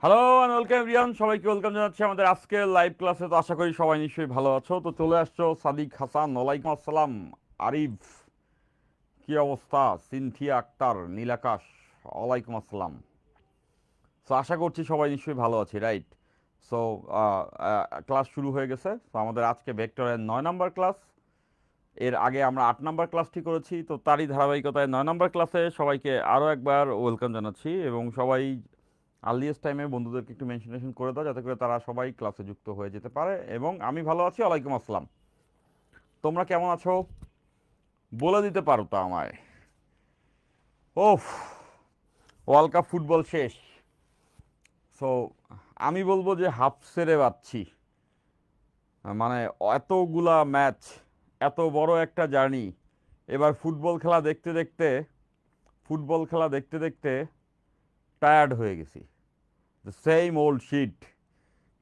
Hello and welcome everyone, সবাইকে welcome জানাচ্ছি আমাদের আজকের লাইভ ক্লাসে। তো আশা করি সবাই নিশ্চয়ই ভালো আছো। তো চলে আসছো সাদিক হাসান, ওয়ালাইকুম আসসালাম। আরিফ, কি অবস্থা? সিনথিয়া আক্তার, নীলাকাশ, ওয়ালাইকুম আসসালাম। সো আশা করছি সবাই নিশ্চয়ই ভালো আছে, রাইট? সো ক্লাস শুরু হয়ে গেছে। তো আমাদের আজকে ভেক্টরের 9 নম্বর ক্লাস। এর আগে আমরা 8 নম্বর ক্লাসটি করেছি, তো তারই ধারাবাহিকতায় 9 নম্বর ক্লাসে সবাইকে আরও একবার ওয়েলকাম জানাচ্ছি। এবং সবাই আর্লিয়েস্ট টাইমে বন্ধুদেরকে একটু মেনশন করে দাও, যাতে করে তারা সবাই ক্লাসে যুক্ত হয়ে যেতে পারে। এবং আমি ভালো আছি, ওয়ালাইকুম আসসালাম। তোমরা কেমন আছো বলে দিতে পারো তো আমায়? ওফ, ওয়ার্ল্ড কাপ ফুটবল শেষ। সো আমি বলবো যে হাফ সেরে পাচ্ছি। মানে এতগুলা ম্যাচ, এত বড় একটা জার্নি, এবার ফুটবল খেলা দেখতে দেখতে টায়ার্ড হয়ে গেছি। The same old shit.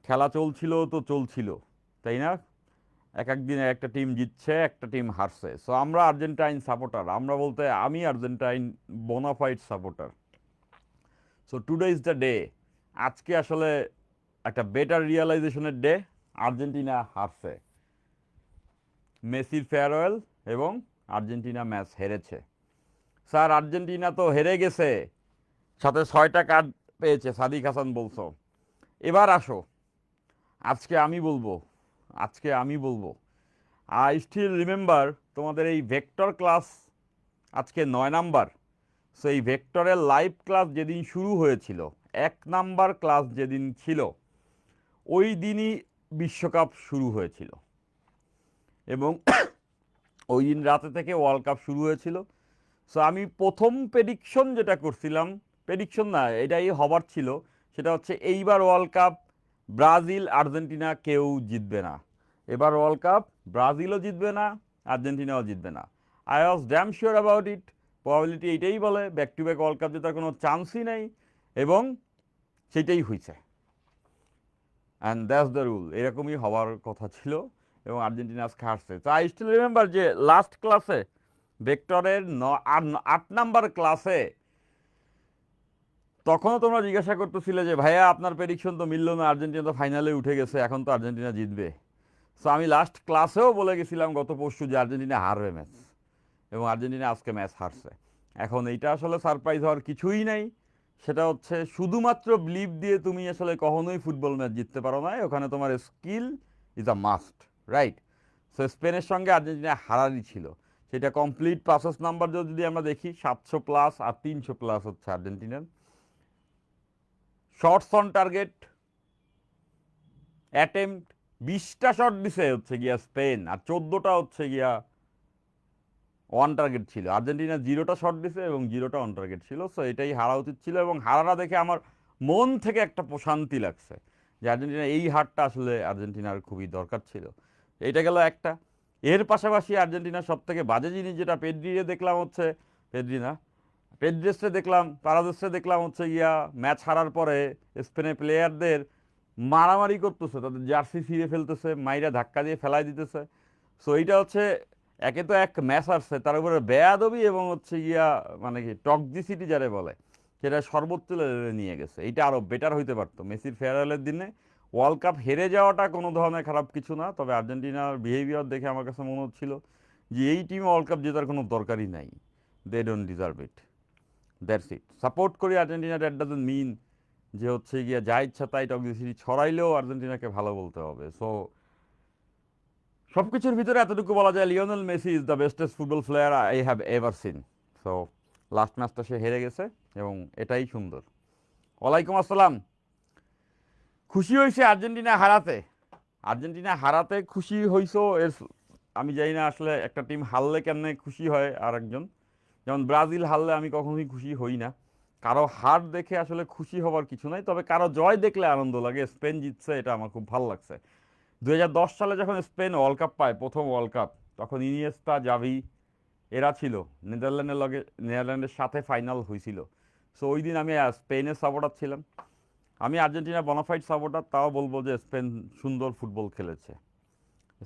খেলা চলছিল তো চলছিল, তাই না? এক এক দিনে একটা টিম জিতছে, একটা টিম হারছে। সো আমরা আর্জেন্টাইন সাপোর্টার, আমরা বলতে আমি Argentine bona fide supporter. So today is the day. আজকে আসলে একটা বেটার রিয়েলাইজেশনের ডে। আর্জেন্টিনা হারছে, মেসির ফেয়ারওয়েল, এবং আর্জেন্টিনা ম্যাচ হেরেছে। স্যার আর্জেন্টিনা তো হেরে গেছে, সাথে 6টা কার্ড পেয়েছে, সাদিক হাসান বলছো। এবার আসো, আজকে আমি বলবো, আজকে আমি বলবো। আই স্টিল রিমেম্বার তোমাদের এই ভেক্টর ক্লাস আজকে 9 নাম্বার। সো এই ভেক্টরের লাইভ ক্লাস যেদিন শুরু হয়েছিল, 1 নাম্বার ক্লাস যেদিন ছিল, ওই দিনই বিশ্বকাপ শুরু হয়েছিল। এবং ওই দিন রাতে থেকে ওয়ার্ল্ড কাপ শুরু হয়েছিল। সো আমি প্রথম প্রেডিকশন যেটা করছিলাম, প্রেডিকশন না, এটাই হবার ছিল, সেটা হচ্ছে এইবার ওয়ার্ল্ড কাপ ব্রাজিল আর্জেন্টিনা কেউ জিতবে না। এবার ওয়ার্ল্ড কাপ ব্রাজিলও জিতবে না, আর্জেন্টিনাও জিতবে না। I was damn sure about it. Probability এইটাই বলে back to back world cup জেতার কোনো চান্সই নেই। এবং সেটাই হয়েছে। অ্যান্ড দ্যাটস দ্য রুল, এরকমই হওয়ার কথা ছিল। এবং আর্জেন্টিনা আজকে হারছে। তো আই স্টিল রিমেম্বার যে লাস্ট ক্লাসে, ভেক্টরের 8 নাম্বার ক্লাসে, তখনও তোমরা জিজ্ঞাসা করতেছিলে যে ভাইয়া আপনার প্রেডিকশন তো মিললো না, আর্জেন্টিনা তো ফাইনালে উঠে গেছে, এখন তো আর্জেন্টিনা জিতবে। সো আমি লাস্ট ক্লাসেও বলে গেছিলাম গত পরশু যে আর্জেন্টিনা হারবে ম্যাচ, এবং আর্জেন্টিনা আজকে ম্যাচ হারছে। এখন এইটা আসলে সারপ্রাইজ হওয়ার কিছুই নাই। সেটা হচ্ছে শুধুমাত্র বিলিভ দিয়ে তুমি আসলে কখনোই ফুটবল ম্যাচ জিততে পারো না, ওখানে তোমার skill is a must, right? So স্পেনের সঙ্গে আর্জেন্টিনা হারারই ছিল। সেটা কমপ্লিট পাসেস নাম্বার যদি আমরা দেখি, 700+ আর 300+ হচ্ছে আর্জেন্টিনার। শর্টস অন টার্গেট অ্যাটেম্পট, 20টা শট দিছে হচ্ছে গিয়া স্পেন, আর 14টা হচ্ছে গিয়া ওয়ান টার্গেট ছিল। আর্জেন্টিনা 0টা শট দিছে এবং 0টা অন টার্গেট ছিল। সো এটাই হারা উচিত ছিল, এবং হারাটা দেখে আমার মন থেকে একটা প্রশান্তি লাগছে যে আর্জেন্টিনা এই হারটা আসলে আর্জেন্টিনার খুবই দরকার ছিল। এইটা গেল একটা। এর পাশাপাশি আর্জেন্টিনার সব থেকে বাজে জিনিস যেটা পেড্রিয়ে দেখলাম হচ্ছে, পেড্রি না, পেড্রেসে দেখলাম, পারাদেসে দেখলাম হচ্ছে গিয়া ম্যাচ হারার পরে স্পেনের প্লেয়ারদের মারামারি করতেছে, তাদের জার্সি ছিঁড়ে ফেলতেছে, মাইরা ধাক্কা দিয়ে ফেলাই দিতেছে। সো এইটা হচ্ছে, একে তো এক ম্যাচ আসছে, তার উপরে বেয়াদবি এবং হচ্ছে গিয়া মানে কি টক্সিসিটি যারে বলে, সেটা সর্বোচ্চ লেভেলে নিয়ে গেছে। এইটা আরও বেটার হইতে পারতো মেসির ফেয়ারওয়েলের দিনে। ওয়ার্ল্ড কাপ হেরে যাওয়াটা কোনো ধরনের খারাপ কিছু না, তবে আর্জেন্টিনার বিহেভিয়ার দেখে আমার কাছে মনে হচ্ছিল যে এই টিম ওয়ার্ল্ড কাপ জেতার কোনো দরকারই নাই। They don't deserve it, that's it. Support করি আর্জেন্টিনা, দ্যাট ডাজন্ট মিন যে হচ্ছে গিয়া যা ইচ্ছা তাই টক্সিসিটি ছড়াইলেও আর্জেন্টিনাকে ভালো বলতে হবে। সো সব কিছুর ভিতরে এতটুকু বলা যায়, Lionel Messi is the bestest football player I have ever seen. So last ম্যাচটা সে হেরে গেছে, এবং এটাই সুন্দর। ওয়ালাইকুম আসসালাম। খুশি হয়েছে আর্জেন্টিনা হারাতে? আর্জেন্টিনা হারাতে খুশি হইছো? এর আমি জানি না আসলে একটা টিম হারলে কেমনে খুশি হয় আর একজন। যেমন ব্রাজিল হারলে আমি কখনোই খুশি হই না। কারো হার দেখে আসলে খুশি হবার কিছু নাই, তবে কারো জয় দেখলে আনন্দ লাগে। স্পেন জিতছে, এটা আমার খুব ভালো লাগছে। 2010 সালে যখন স্পেন ওয়ার্ল্ড কাপ পায়, প্রথম ওয়ার্ল্ড কাপ, তখন ইনিয়েস্তা, জাভি এরা ছিল। নেদারল্যান্ডের সাথে ফাইনাল হয়েছিল। সো ওই দিন আমি স্পেনের সাপোর্টার ছিলাম। আমি আর্জেন্টিনা বনাফাইড সাপোর্টার, তাও বলবো যে স্পেন সুন্দর ফুটবল খেলেছে।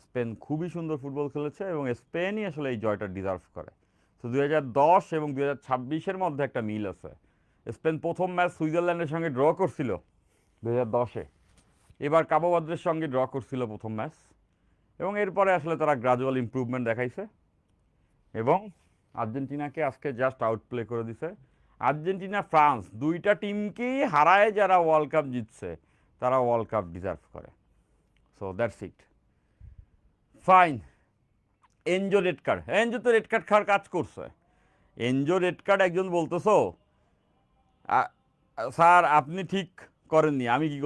স্পেন খুবই সুন্দর ফুটবল খেলেছে, এবং স্পেনই আসলে এই জয়টা ডিজার্ভ করে। তো 2010 এবং 2026-এর মধ্যে একটা মিল আছে। স্পেন প্রথম ম্যাচ সুইজারল্যান্ডের সঙ্গে ড্র করছিল, 2010-এ। এবার কাবো ভার্দের সঙ্গে ড্র করছিল প্রথম ম্যাচ, এবং এরপরে আসলে তারা গ্রাজুয়াল ইমপ্রুভমেন্ট দেখাইছে এবং আর্জেন্টিনাকে আজকে জাস্ট আউটপ্লে করে দিছে। আর্জেন্টিনা ফ্রান্স দুইটা টিমকেই হারায় যারা ওয়ার্ল্ড কাপ জিতছে, তারা ওয়ার্ল্ড কাপ ডিজার্ভ করে। So that's it. Fine. Enzo red card, Enzo তো রেড কার্ড খাওয়ার কাজ করছে। এনজো রেড কার্ড একজন বলতেছো স্যার আপনি ঠিক করেননি, আমি কি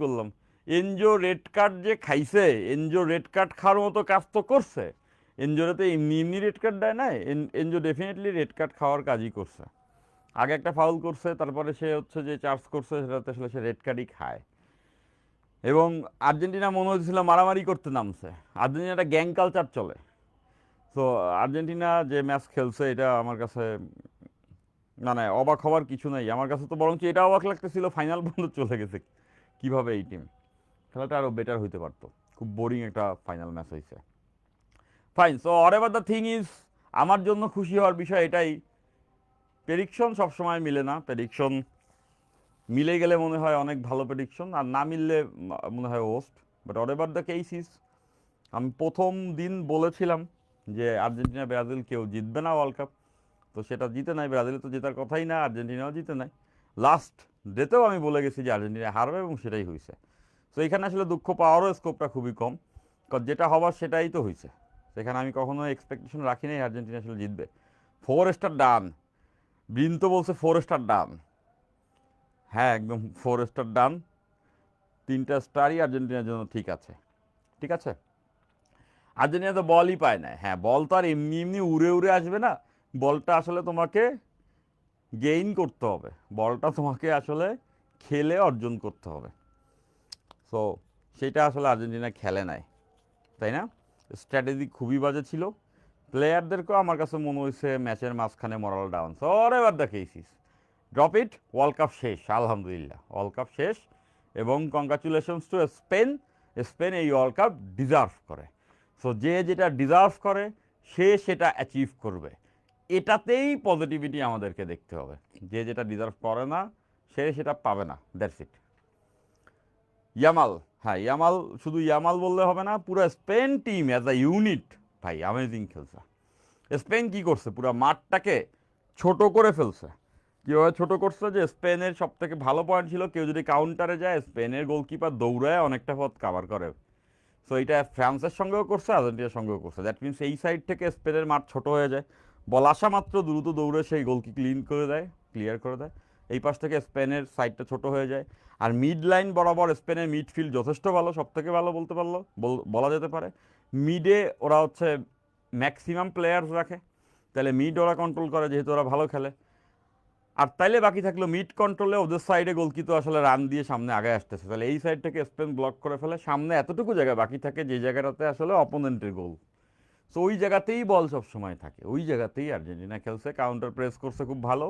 করলাম? এনজো রেড কার্ড যে খাইছে, এনজো রেড কার্ড খাওয়ার মতো কাজ তো করছে। এনজোরে তো এমনি এমনি রেড কার্ড দেয় না, এনজো ডেফিনেটলি রেড কার্ড খাওয়ার কাজই করছে। আগে একটা ফাউল করছে, তারপরে সে হচ্ছে যে চার্জ করছে, সেটাতে আসলে সে রেড কার্ডই খায়। এবং আর্জেন্টিনা মনে হয়েছিল মারামারি করতে নামছে। আর্জেন্টিনা একটা গ্যাং কালচার চলে। তো আর্জেন্টিনা যে ম্যাচ খেলছে এটা আমার কাছে মানে অবাক হওয়ার কিছু নাই। আমার কাছে তো বরঞ্চ এটা অবাক লাগতেছিল ফাইনাল পর্যন্ত চলে গেছে কিভাবে এই টিম। খেলাটা আরও বেটার হইতে পারতো। খুব বোরিং একটা ফাইনাল ম্যাচ হয়েছে। Fine. So or ever the thing is, আমার জন্য খুশি হওয়ার বিষয় এটাই, প্রেডিকশন সবসময় মিলে না। প্রেডিকশন মিলে গেলে মনে হয় অনেক ভালো প্রেডিকশন, আর না মিললে মনে হয় worst. But or ever the case is, আমি প্রথম দিন বলেছিলাম যে আর্জেন্টিনা ব্রাজিল কেউ জিতবে না ওয়ার্ল্ড কাপ। তো সেটা জিতে নাই, ব্রাজিল তো জেতার কথাই না, আর্জেন্টিনাও জিতে নাই। লাস্ট ডেতেও আমি বলে গেছি যে আর্জেন্টিনা হারবে, এবং সেটাই হয়েছে। তো এখানে আসলে দুঃখ পাওয়ারও স্কোপটা খুবই কম, কারণ যেটা হবার সেটাই তো হয়েছে। সেখানে আমি কখনো এক্সপেকটেশন রাখি নাই আর্জেন্টিনা আসলে জিতবে। 4 স্টার ডান। ব্রিন তো বলছে 4 স্টার ডান। হ্যাঁ, একদম 4 স্টার ডান। 3টা স্টারই আর্জেন্টিনার জন্য ঠিক আছে। ঠিক আছে। আর্জেন্টিনা তো বলই পায় না। হ্যাঁ, বল তো আর এমনি এমনি উড়ে উড়ে আসবে না। বলটা আসলে তোমাকে গেইন করতে হবে, বলটা তোমাকে আসলে খেলে অর্জন করতে হবে। সো সেটা আসলে আর্জেন্টিনা খেলে নাই, তাই না? স্ট্র্যাটেজি খুবই বাজে ছিল। প্লেয়ারদেরকেও আমার কাছে মনে হয়েছে ম্যাচের মাঝখানে মরাল ডাউন। সো এবার দ্য কেসিস, ড্রপ ইট। ওয়ার্ল্ড কাপ শেষ, আলহামদুলিল্লাহ ওয়ার্ল্ড কাপ শেষ, এবং কংগ্রাচুলেশনস টু স্পেন। স্পেন এই ওয়ার্ল্ড কাপ ডিজার্ভ করে। সো যে যেটা ডিজার্ভ করে সে সেটা অ্যাচিভ করবে। এটাতেই পজিটিভিটি আমাদেরকে দেখতে হবে। যে যেটা ডিজার্ভ করে না সে সেটা পাবে না, দ্যাটস ইট। ইয়ামাল, হ্যাঁ ইয়ামাল, শুধু ইয়ামাল বললে হবে না, পুরো Spain team as a unit ভাই অ্যামেজিং খেলছে। স্পেন কি করছে, পুরো মাঠটাকে ছোট করে ফেলছে। কীভাবে ছোট করছে, যে স্পেনের সব থেকে ভালো পয়েন্ট ছিল কেউ যদি কাউন্টারে যায় স্পেনের গোলকিপার দৌড়ায় অনেকটা পথ কাভার করে। সো এইটা ফ্রান্সের সঙ্গেও করছে, আর্জেন্টিনার সঙ্গেও করছে। দ্যাট মিনস এই সাইড থেকে স্পেনের মাঠ ছোট হয়ে যায়, বল আসা মাত্র দ্রুত দৌড়ে সেই গোলকি ক্লিয়ার করে দেয়। এই পাশ থেকে স্পেনের সাইডটা ছোট হয়ে যায়। আর মিড লাইন বরাবর স্পেনের মিডফিল্ড যথেষ্ট ভালো, সব থেকে ভালো বলতে পারলো বলা যেতে পারে। মিডে ওরা হচ্ছে ম্যাক্সিমাম প্লেয়ার্স রাখে, তাহলে মিড ওরা কন্ট্রোল করে যেহেতু ওরা ভালো খেলে। আর তাইলে বাকি থাকলো মিড কন্ট্রোলে, ওদের সাইডে গোলকি তো আসলে রান দিয়ে সামনে আগে আসতেছে, তাহলে এই সাইড থেকে স্পেন ব্লক করে ফেলে, সামনে এতটুকু জায়গা বাকি থাকে যে জায়গাটাতে আসলে অপোনেন্টের গোল। সো ওই জায়গাতেই বল সবসময় থাকে, ওই জায়গাতেই আর্জেন্টিনা খেলছে, কাউন্টার প্রেস করছে খুব ভালো।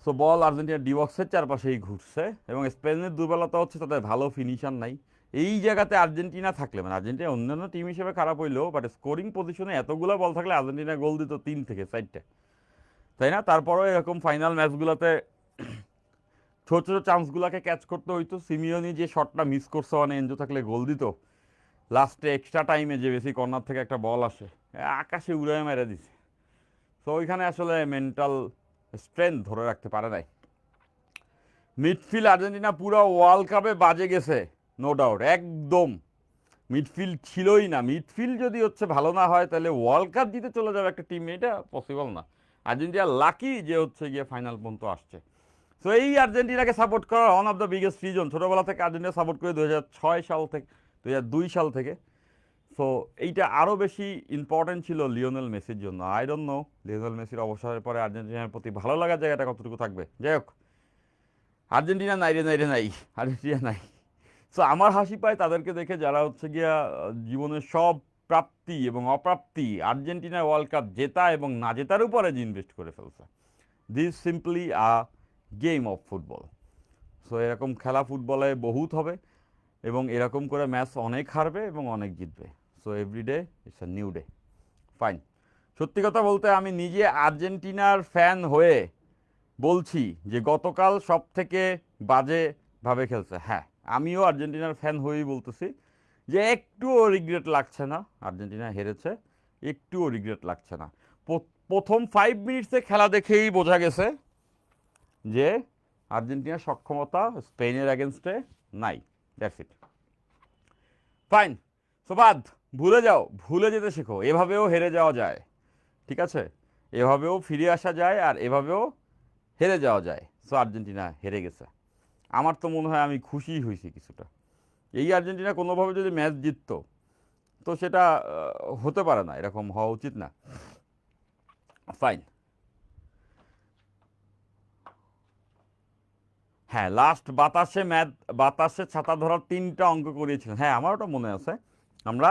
সো বল আর্জেন্টিনা ডিবক্সের চারপাশেই ঘুরছে, এবং স্পেনের দুর্বলতা হচ্ছে তাদের ভালো ফিনিশার নাই। এই জায়গাতে আর্জেন্টিনা থাকলে, মানে আর্জেন্টিনা অন্যান্য টিম হিসেবে খারাপ হইলেও, বাট স্কোরিং পজিশনে এতগুলো বল থাকলে আর্জেন্টিনা গোল দিত 3 থেকে 4টে, তাই না? তারপরেও এরকম ফাইনাল ম্যাচগুলোতে ছোট ছোট চান্সগুলোকে ক্যাচ করতে হইতো। সিমিওনি যে শটটা মিস করছে, মানে এনজো থাকলে গোল দিত। লাস্টে এক্সট্রা টাইমে যে বেশি কর্নার থেকে একটা বল আসে, আকাশে উড়ে মেরে দিছে। তো ওইখানে আসলে মেন্টাল স্ট্রেংথ ধরে রাখতে পারে নাই। মিডফিল্ড আর্জেন্টিনা পুরো ওয়ার্ল্ড কাপে বাজে গেছে, নো ডাউট, একদম মিডফিল্ড ছিলই না। মিডফিল্ড যদি হচ্ছে ভালো না হয় তাহলে ওয়ার্ল্ড কাপ জিতে চলে যাবে একটা টিম, এটা পসিবল না। আর্জেন্টিনা লাকি যে হচ্ছে গিয়ে ফাইনাল পর্যন্ত আসছে। সো এই আর্জেন্টিনাকে সাপোর্ট করার one of the biggest reason, ছোটোবেলা থেকে আর্জেন্টিনা সাপোর্ট করে 2006 সাল থেকে, 2002 সাল থেকে। সো এইটা আরও বেশি ইম্পর্টেন্ট ছিল লিওনেল মেসির জন্য। আই ডোন্ট নো লিওনেল মেসির অবসরের পরে আর্জেন্টিনার প্রতি ভালো লাগার জায়গাটা কতটুকু থাকবে। যাই হোক, আর্জেন্টিনা নাই রে, নাই রে, নাই, আর্জেন্টিনা নাই। সো আমার হাসি পায় তাদেরকে দেখে যারা হচ্ছে গিয়া জীবনের সব প্রাপ্তি এবং অপ্রাপ্তি আর্জেন্টিনা ওয়ার্ল্ড কাপ জেতা এবং না জেতার উপরে যে ইনভেস্ট করে ফেলছে। This simply a game of football. So এরকম খেলা ফুটবলে বহুত হবে, এবং এরকম করে ম্যাচ অনেক হারবে এবং অনেক জিতবে। So everyday it's a new day. Fine. সত্যি কথা বলতে আমি নিজে আর্জেন্টিনার ফ্যান হয়ে বলছি যে গতকাল সব থেকে বাজে ভাবে খেলছে। হ্যাঁ, আমিও আর্জেন্টিনার ফ্যান হয়েই বলতেছি যে একটুও রিগ্রেট লাগছে না আর্জেন্টিনা হেরেছে, একটুও রিগ্রেট লাগছে না। প্রথম 5 মিনিটসে খেলা দেখেই বোঝা গেছে যে আর্জেন্টিনার সক্ষমতা স্পেনের এগেনস্টে নাই। That's it, fine. সোবাদ, ভুলে যাও, ভুলে যেতে শেখো। এভাবেও হেরে যাওয়া যায়, ঠিক আছে? এভাবেও ফিরে আসা যায় আর এভাবেও হেরে যাওয়া যায়। সো আর্জেন্টিনা হেরে গেছে। আমার তো মনে হয় আমি খুশি হয়েছি কিছুটা। এই আর্জেন্টিনা কোনোভাবে যদি ম্যাচ জিততো তো সেটা হতে পারে না, এরকম হওয়া উচিত না। ফাইন। হ্যাঁ, লাস্ট বাতাসে ছাতা ধরার 3টা অঙ্ক করিয়েছিলেন। হ্যাঁ, আমার ওটা মনে আছে। আমরা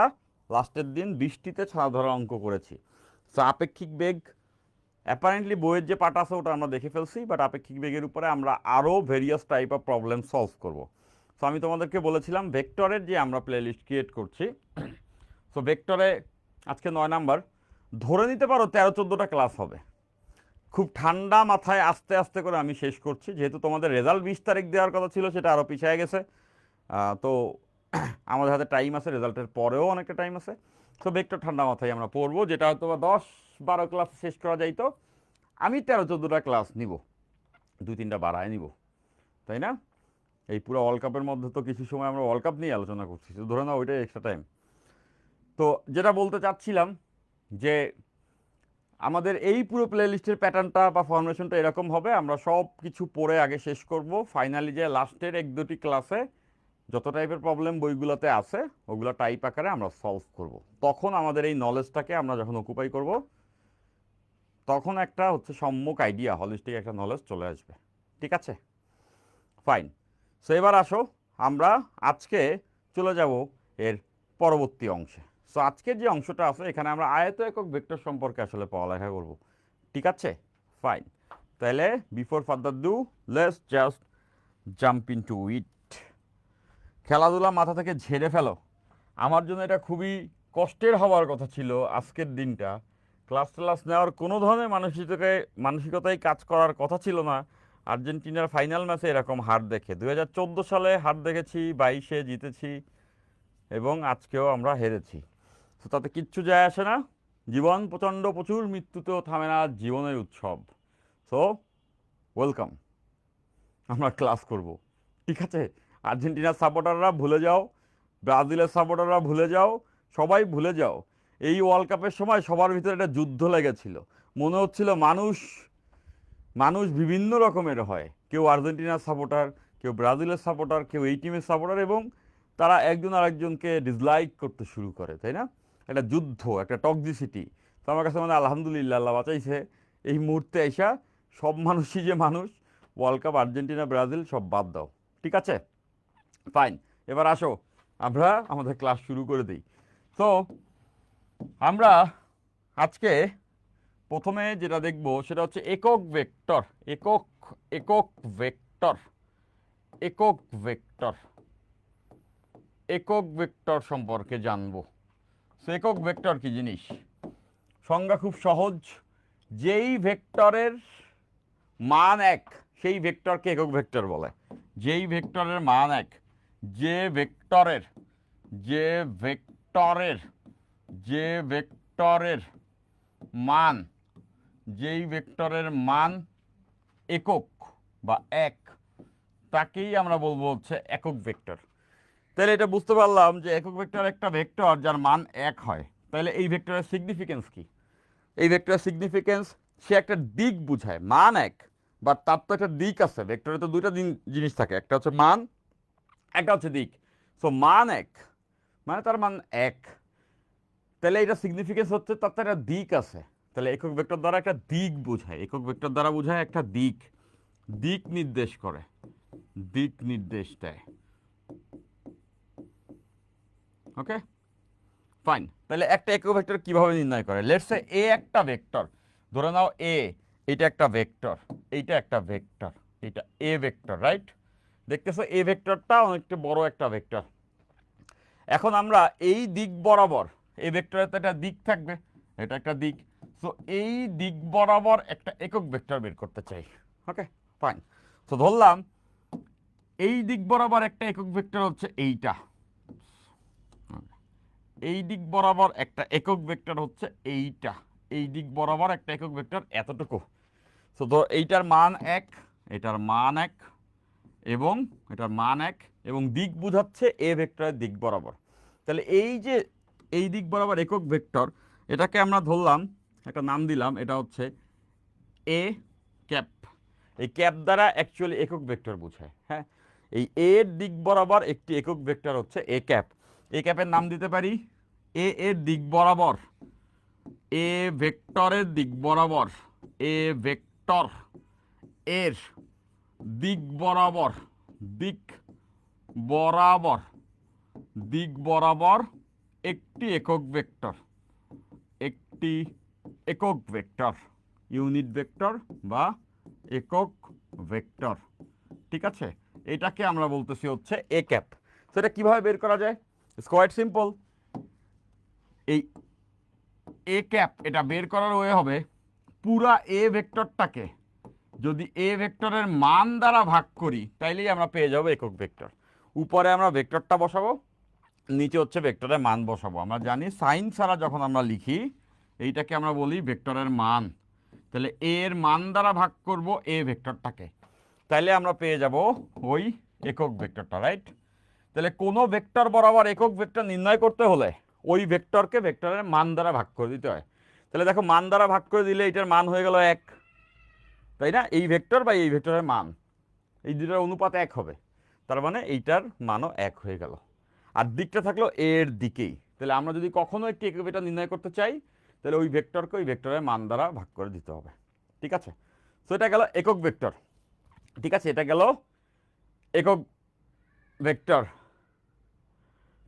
লাস্টের দিন বৃষ্টিতে ছাতা ধরার অঙ্ক করেছি। সো আপেক্ষিক বেগ, অ্যাপারেন্টলি বইয়ের যে পার্ট আছে ওটা আমরা দেখে ফেলছি, বাট আপেক্ষিক বেগের উপরে আমরা আরও various type of problem solve করব। সো আমি তোমাদেরকে বলেছিলাম ভেক্টরের যে আমরা প্লে লিস্ট ক্রিয়েট করছি। সো ভেক্টরে আজকে 9 নাম্বার, ধরে নিতে পারো 13-14টা ক্লাস হবে। খুব ঠান্ডা মাথায় আস্তে আস্তে করে আমি শেষ করছি, যেহেতু তোমাদের রেজাল্ট 20 তারিখ দেওয়ার কথা ছিল, সেটা আরও পিছিয়ে গেছে। তো আমাদের হাতে টাইম আছে, রেজাল্টের পরেও অনেকটা টাইম আছে। তো ভেক্টর ঠান্ডা মাথায় আমরা পড়বো, যেটা হয়তো 10-12 ক্লাস শেষ করা যাইতো। আমি 13-14টা ক্লাস নিব, 2-3টা বাড়ায় নিব, তাই না? এই পুরো ওয়ার্ল্ড কাপের মধ্যে তো কিছু সময় আমরা ওয়ার্ল্ড কাপ নিয়ে আলোচনা করছি, তো ধরে নাও ওইটাই এক্সট্রা টাইম। তো যেটা বলতে চাচ্ছিলাম যে আমাদের এই পুরো প্লে লিস্টের প্যাটার্নটা বা ফরমেশনটা এরকম হবে, আমরা সব কিছু পড়ে আগে শেষ করব, ফাইনালি যে লাস্টের 1-2টি ক্লাসে যত টাইপের প্রবলেম বইগুলোতে আছে ওগুলো টাইপ আকারে আমরা সলভ করব। তখন আমাদের এই নলেজটাকে আমরা যখন অকুপাই করব, তখন একটা হচ্ছে সম্যক আইডিয়া, হলিস্টিক একটা নলেজ চলে আসবে, ঠিক আছে? ফাইন। সো এবার আসো, আমরা আজকে চলে যাব এর পরবর্তী অংশে। সো আজকের যে অংশটা আছে এখানে আমরা আয়ত একক ভেক্টর সম্পর্কে আসলে পড়ালেখা করব, ঠিক আছে? ফাইন। তাহলে before further do, let's just jump into ইট। খেলাধুলা মাথা থেকে ঝেড়ে ফেলো। আমার জন্য এটা খুবই কষ্টের হওয়ার কথা ছিল আজকের দিনটা। ক্লাস নেওয়ার কোনো ধরনের মানসিকতায় কাজ করার কথা ছিল না আর্জেন্টিনার ফাইনাল ম্যাচে এরকম হার দেখে। 2014 সালে হার দেখেছি, 22-এ জিতেছি এবং আজকেও আমরা হেরেছি। তো তাতে কিচ্ছু যায় আসে না। জীবন প্রচণ্ড, প্রচুর মৃত্যুতেও থামে না জীবনের উৎসব। সো ওয়েলকাম, আমরা ক্লাস করব, ঠিক আছে? আর্জেন্টিনার সাপোর্টাররা ভুলে যাও, ব্রাজিলের সাপোর্টাররা ভুলে যাও, সবাই ভুলে যাও। এই ওয়ার্ল্ড কাপের সময় সবার ভিতরে একটা যুদ্ধ লেগেছিল। মনে হচ্ছিল মানুষ মানুষ বিভিন্ন রকমের হয়, কেউ আর্জেন্টিনার সাপোর্টার, কেউ ব্রাজিলের সাপোর্টার, কেউ এই টিমের সাপোর্টার, এবং তারা একজন আরেকজনকে ডিসলাইক করতে শুরু করে, তাই না? একটা যুদ্ধ, একটা টক্সিসিটি। তো আমার কাছে মানে আলহামদুলিল্লাহ, আল্লাহ বাঁচাইছে এই মুহূর্তে এসা সব মানুষই যে মানুষ। ওয়ার্ল্ড কাপ আর্জেন্টিনা ব্রাজিল সব বাদ দাও, ঠিক আছে? ফাইন। এবার আসো আমরা আমাদের ক্লাস শুরু করে দিই। তো আমরা আজকে প্রথমে যেটা দেখব সেটা হচ্ছে একক ভেক্টর। একক একক ভেক্টর একক ভেক্টর একক ভেক্টর সম্পর্কে জানবো। সো একক ভেক্টর কি জিনিস? সংজ্ঞা খুব সহজ। যেই ভেক্টরের মান এক সেই ভেক্টরকে একক ভেক্টর বলে। যেই ভেক্টরের মান এক, যে ভেক্টরের যে ভেক্টরের যে ভেক্টরের মান যেই ভেক্টরের মান একক বা এক, তাকেই আমরা বলবো হচ্ছে একক ভেক্টর। তাহলে এটা বুঝতে পারলাম যে একক ভেক্টর একটা ভেক্টর যার মান এক হয়। তাহলে এই ভেক্টরের সিগনিফিকেন্স কি? এই ভেক্টরের সিগনিফিকেন্স, সে একটা দিক বুঝায়। মান এক, বাট তার তো একটা দিক আছে। ভেক্টরে তো দুইটা জিনিস থাকে, একটা হচ্ছে মান, একটা হচ্ছে দিক। সো মান এক মানে তার মান এক। তাহলে এটা সিগনিফিকেন্স হচ্ছে তার তো একটা দিক আছে। তাহলে একক ভেক্টর দ্বারা একটা দিক বোঝায়, একক ভেক্টর দ্বারা বোঝায় একটা দিক, দিক নির্দেশ করে, দিক নির্দেশ দেয়। ওকে, ফাইন। তাহলে একটা একক ভেক্টর কিভাবে নির্ণয় করে? লেটস সে এ একটা ভেক্টর, ধরে নাও এ, এটা একটা ভেক্টর, এইটা একটা ভেক্টর, এটা এ ভেক্টর, রাইট? দেখতেছো এ ভেক্টরটা অনেকটা বড় একটা ভেক্টর। এখন আমরা এই দিক বরাবর, এই ভেক্টরের তো একটা দিক থাকবে, এটা একটা দিক। সো এই দিক বরাবর একটা একক ভেক্টর বের করতে চাই। Okay fine. তো ধরলাম এই দিক বরাবর একটা একক ভেক্টর হচ্ছে এইটা, এই দিক বরাবর একটা একক ভেক্টর হচ্ছে এইটা, এই দিক বরাবর একটা একক ভেক্টর এতটুকু। তো ধর এইটার মান 1, এটার মান 1 এবং এটার মান 1 এবং দিক বুঝাচ্ছে এ ভেক্টরের দিক বরাবর। তাহলে এই যে এই দিক বরাবর একক ভেক্টর, এটাকে আমরা ধরলাম একটা নাম দিলাম, এটা হচ্ছে এ ক্যাপ। এই ক্যাপ দ্বারা অ্যাকচুয়ালি একক ভেক্টর বোঝায়। হ্যাঁ, এই এর দিক বরাবর একটি একক ভেক্টর হচ্ছে এ ক্যাপ। এ ক্যাপের নাম দিতে পারি এ এর দিক বরাবর, এ ভেক্টরের দিক বরাবর, এ ভেক্টর এর দিক বরাবর, দিক বরাবর, দিক বরাবর একটি একক ভেক্টর, একটি একক ভেক্টর, ইউনিট ভেক্টর বা একক ভেক্টর। ঠিক আছে, এটাকে আমরা বলতেছি হচ্ছে এ ক্যাপ। তো এটা কিভাবে বের করা যায়? It's quite simple. এই এ ক্যাপ এটা বের করার ওয়ে হবে পুরা এ ভেক্টরটাকে যদি এ ভেক্টরের মান দ্বারা ভাগ করি তাইলেই আমরা পেয়ে যাবো একক ভেক্টর। উপরে আমরা ভেক্টরটা বসাবো, নিচে হচ্ছে ভেক্টরের মান বসাবো। আমরা জানি সাইন ছাড়া যখন আমরা লিখি এইটাকে আমরা বলি ভেক্টরের মান। তাহলে এর মান দ্বারা ভাগ করব এ ভেক্টরটাকে, তাইলে আমরা পেয়ে যাব ওই একক ভেক্টরটা, রাইট? তাহলে কোনো ভেক্টর বরাবর একক ভেক্টর নির্ণয় করতে হলে ওই ভেক্টরকে ভেক্টরের মান দ্বারা ভাগ করে দিতে হয়। তাহলে দেখো মান দ্বারা ভাগ করে দিলে এটার মান হয়ে গেল 1, তাই না? এই ভেক্টর বা এই ভেক্টরের মান, এই দুটার অনুপাত 1 হবে, তার মানে এইটার মানও 1 হয়ে গেল। আর দিকটা থাকলো এর দিকেই। তাহলে আমরা যদি কখনো একটি একক ভেক্টর নির্ণয় করতে চাই তাহলে ওই ভেক্টরকে ওই ভেক্টরের মান দ্বারা ভাগ করে দিতে হবে। ঠিক আছে, তো এটা গেল একক ভেক্টর। ঠিক আছে, এটা গেল একক ভেক্টর।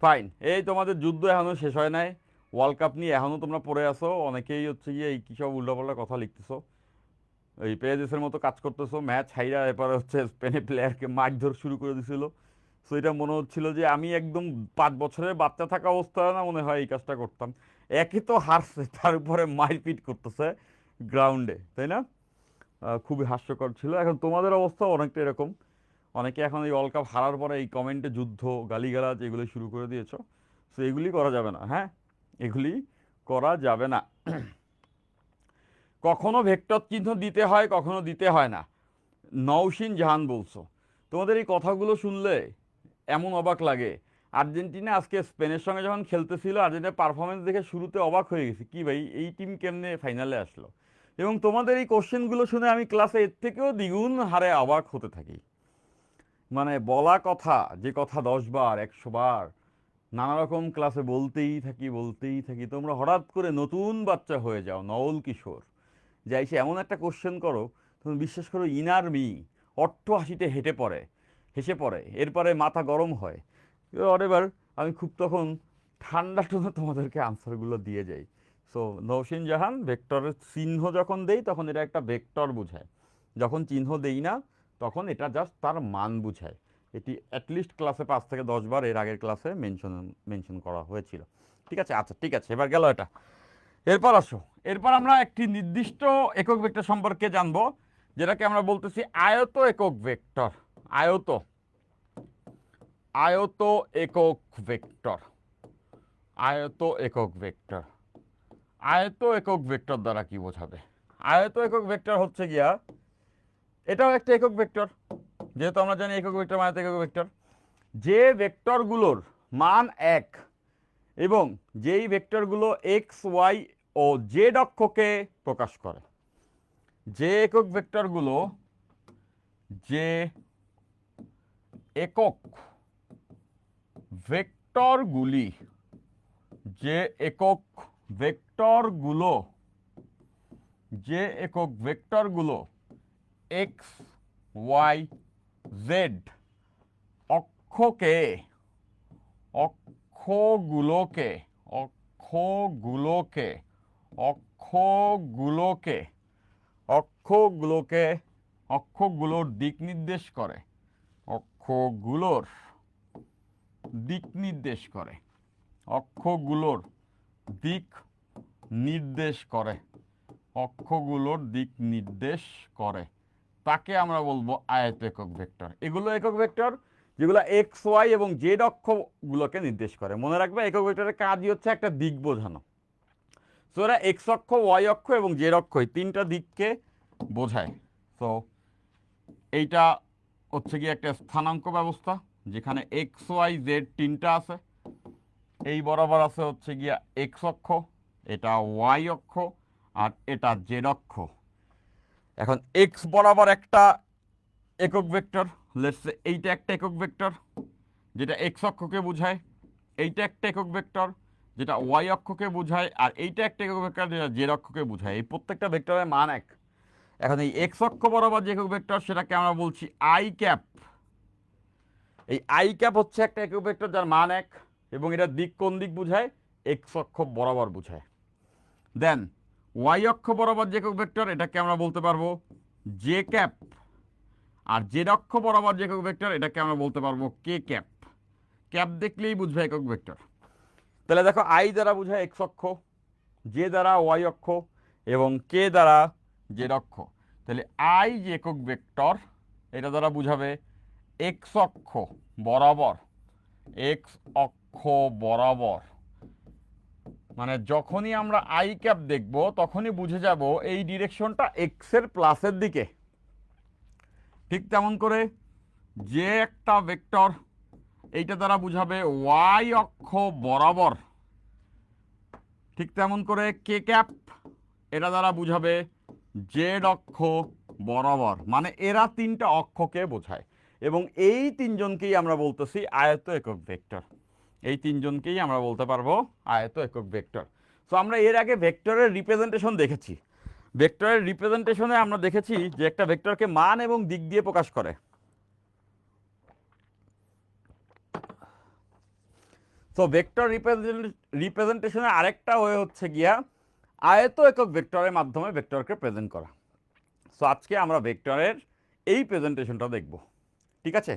ফাইন। এই তোমাদের যুদ্ধ এখনো শেষ হয় নাই, ওয়ার্ল্ড কাপ নিয়ে এখনো তোমরা পড়ে আসো, অনেকেই হচ্ছে গিয়ে এই কী সব উল্টাপাল্টা কথা লিখতেছো, এই পেজেসের মতো কাজ করতেছো। ম্যাচ হাইরা এরপরে হচ্ছে স্পেনে প্লেয়ারকে মারধর শুরু করে দিছিল। সো এটা মনে হচ্ছিল যে আমি একদম 5 বছরের বাচ্চা থাকা অবস্থায় না মনে হয় এই কাজটা করতাম। একই তো হারছে, তার উপরে মারপিট করতেছে গ্রাউন্ডে, তাই না? খুবই হাস্যকর ছিল। এখন তোমাদের অবস্থা অনেকটা এরকম, অনেকে এখন এই ওয়ার্ল্ড কাপ হারার পরে এই কমেন্টে যুদ্ধ গালিগালাজ এগুলো শুরু করে দিয়েছো। সো এগুলি করা যাবে না, হ্যাঁ, এগুলি করা যাবে না। কখনো ভেক্টর চিহ্ন দিতে হয়, কখনো দিতে হয় না। নওশিন জাহান বলছো, তোমাদের এই কথাগুলো শুনলে এমন অবাক লাগে। আর্জেন্টিনা আজকে স্পেনের সঙ্গে যখন খেলতেছিল, আর্জেন্টিনার পারফরমেন্স দেখে শুরুতে অবাক হয়ে গেছি, কি ভাই এই টিম কেমনে ফাইনালে আসলো। এবং তোমাদের এই কোশ্চেনগুলো শুনে আমি ক্লাসে এর থেকেও দ্বিগুণ হারে অবাক হতে থাকি। মানে বলা কথা, যে কথা 10 বার 100 বার নানা রকম ক্লাসে বলতেই থাকি, তোমরা হঠাৎ করে নতুন বাচ্চা হয়ে যাও, নওল কিশোর, যাই সে এমন একটা কোশ্চেন করো, তুমি বিশ্বাস করো ইনার মি অট্ট হাসিতে হেসে পড়ে, এরপরে মাথা গরম হয়। এবার আমি খুব তখন ঠান্ডা টোনে তোমাদেরকে আনসারগুলো দিয়ে যাই। সো নৌসিন জাহান, ভেক্টরের চিহ্ন যখন দেই তখন এটা একটা ভেক্টর বোঝায়, যখন চিহ্ন দেই না তখন এটা জাস্ট তার মান বুঝায়। এটি অ্যাটলিস্ট ক্লাসে 5 থেকে 10 বার এর আগের ক্লাসে মেনশন করা হয়েছিল। ঠিক আছে, আচ্ছা ঠিক আছে, এবার গেল এটা। এরপর আসো, এরপর আমরা একটি নির্দিষ্ট একক ভেক্টর সম্পর্কে জানবো, যেটাকে আমরা বলতেছি আয়ত একক ভেক্টর। আয়ত, আয়ত একক ভেক্টর, আয়ত একক ভেক্টর। আয়ত একক ভেক্টর দ্বারা কি বোঝাবে? আয়ত একক ভেক্টর হচ্ছে গিয়া, এটাও একটা একক ভেক্টর, যেহেতু আমরা জানি একক ভেক্টর মানে একক ভেক্টর। যে ভেক্টরগুলোর মান 1 এবং যেই ভেক্টরগুলো এক্স ওয়াই ও জেড অক্ষকে প্রকাশ করে, যে একক ভেক্টরগুলো, যে একক ভেক্টরগুলি, যে একক ভেক্টরগুলো, যে একক ভেক্টরগুলো এক্স ওয়াই জেড অক্ষকে, অক্ষগুলোকে, অক্ষগুলোকে, অক্ষগুলোকে, অক্ষগুলোকে, অক্ষগুলোর দিক নির্দেশ করে, অক্ষগুলোর দিক নির্দেশ করে, অক্ষগুলোর দিক নির্দেশ করে, অক্ষগুলোর দিক নির্দেশ করে, তাকে আমরা বলবো আয়ত একক ভেক্টর। এগুলো একক ভেক্টর যেগুলো এক্স ওয়াই এবং জেড অক্ষগুলোকে নির্দেশ করে। মনে রাখবে একক ভেক্টরের কাজই হচ্ছে একটা দিক বোঝানো। সো এরা এক্স অক্ষ, ওয়াই অক্ষ এবং জেড অক্ষ এই তিনটা দিককে বোঝায়। তো এইটা হচ্ছে কি একটা স্থানাঙ্ক ব্যবস্থা যেখানে এক্স ওয়াই জেড তিনটা আছে। এই বরাবর আছে হচ্ছে গিয়া এক্স অক্ষ, এটা ওয়াই অক্ষ, আর এটা জেড অক্ষ। এখন এক্স বরাবর একটা একক ভেক্টর, লেটস সে এইটা একটা একক ভেক্টর যেটা এক্স অক্ষকে বোঝায়, এইটা একটা একক ভেক্টর যেটা ওয়াই অক্ষকে বোঝায়, আর এইটা একটা একক ভেক্টর যেটা জেড অক্ষকে বোঝায়। এই প্রত্যেকটা ভেক্টরের মান এক। এখন এই এক্স অক্ষ বরাবর যে একক ভেক্টর সেটাকে আমরা বলছি আই ক্যাপ। এই আই ক্যাপ হচ্ছে একটা একক ভেক্টর যার মান এক এবং এটার দিক কোন দিক বোঝায়? এক্স অক্ষ বরাবর বোঝায়। দেন ওয়াই অক্ষ বরাবর যে একক ভেক্টর এটাকে আমরা বলতে পারবো জে ক্যাপ, আর জেড অক্ষ বরাবর যে একক ভেক্টর এটাকে আমরা বলতে পারবো কে ক্যাপ। ক্যাপ দেখলেই বুঝবে একক ভেক্টর। তাহলে দেখো আই দ্বারা বোঝায় এক্স অক্ষ, জে দ্বারা ওয়াই অক্ষ এবং কে দ্বারা জেড অক্ষ। তাহলে আই যে একক ভেক্টর এটা দ্বারা বুঝাবে এক্স অক্ষ বরাবর, এক্স অক্ষ বরাবর, মানে যখনই আমরা আই ক্যাপ দেখব তখনই বুঝে যাব এই ডিরেকশনটা এক্স এর প্লাসের দিকে। ঠিক তেমন করে যে একটা ভেক্টর এইটা দ্বারা বুঝাবে ওয়াই অক্ষ বরাবর, ঠিক তেমন করে কে ক্যাপ এটা দ্বারা বুঝাবে জেড অক্ষ বরাবর। মানে এরা তিনটা অক্ষকে বোঝায় এবং এই তিনজনকেই আমরা বলতেছি আয়ত একক ভেক্টর। এই তিনজনকেই আমরা বলতে পারবো আয়ত একক ভেক্টর। তো আমরা এর আগে ভেক্টরের রিপ্রেজেন্টেশন দেখেছি। ভেক্টরের রিপ্রেজেন্টেশনে আমরা দেখেছি যে একটা ভেক্টরকে মান এবং দিক দিয়ে প্রকাশ করে। তো ভেক্টর রিপ্রেজেন্টেশনের আরেকটা ওয়ে হচ্ছে গিয়া আয়ত একক ভেক্টরের মাধ্যমে ভেক্টরকে প্রেজেন্ট করা। সো আজকে আমরা ভেক্টরের এই প্রেজেন্টেশনটা দেখব। ঠিক আছে?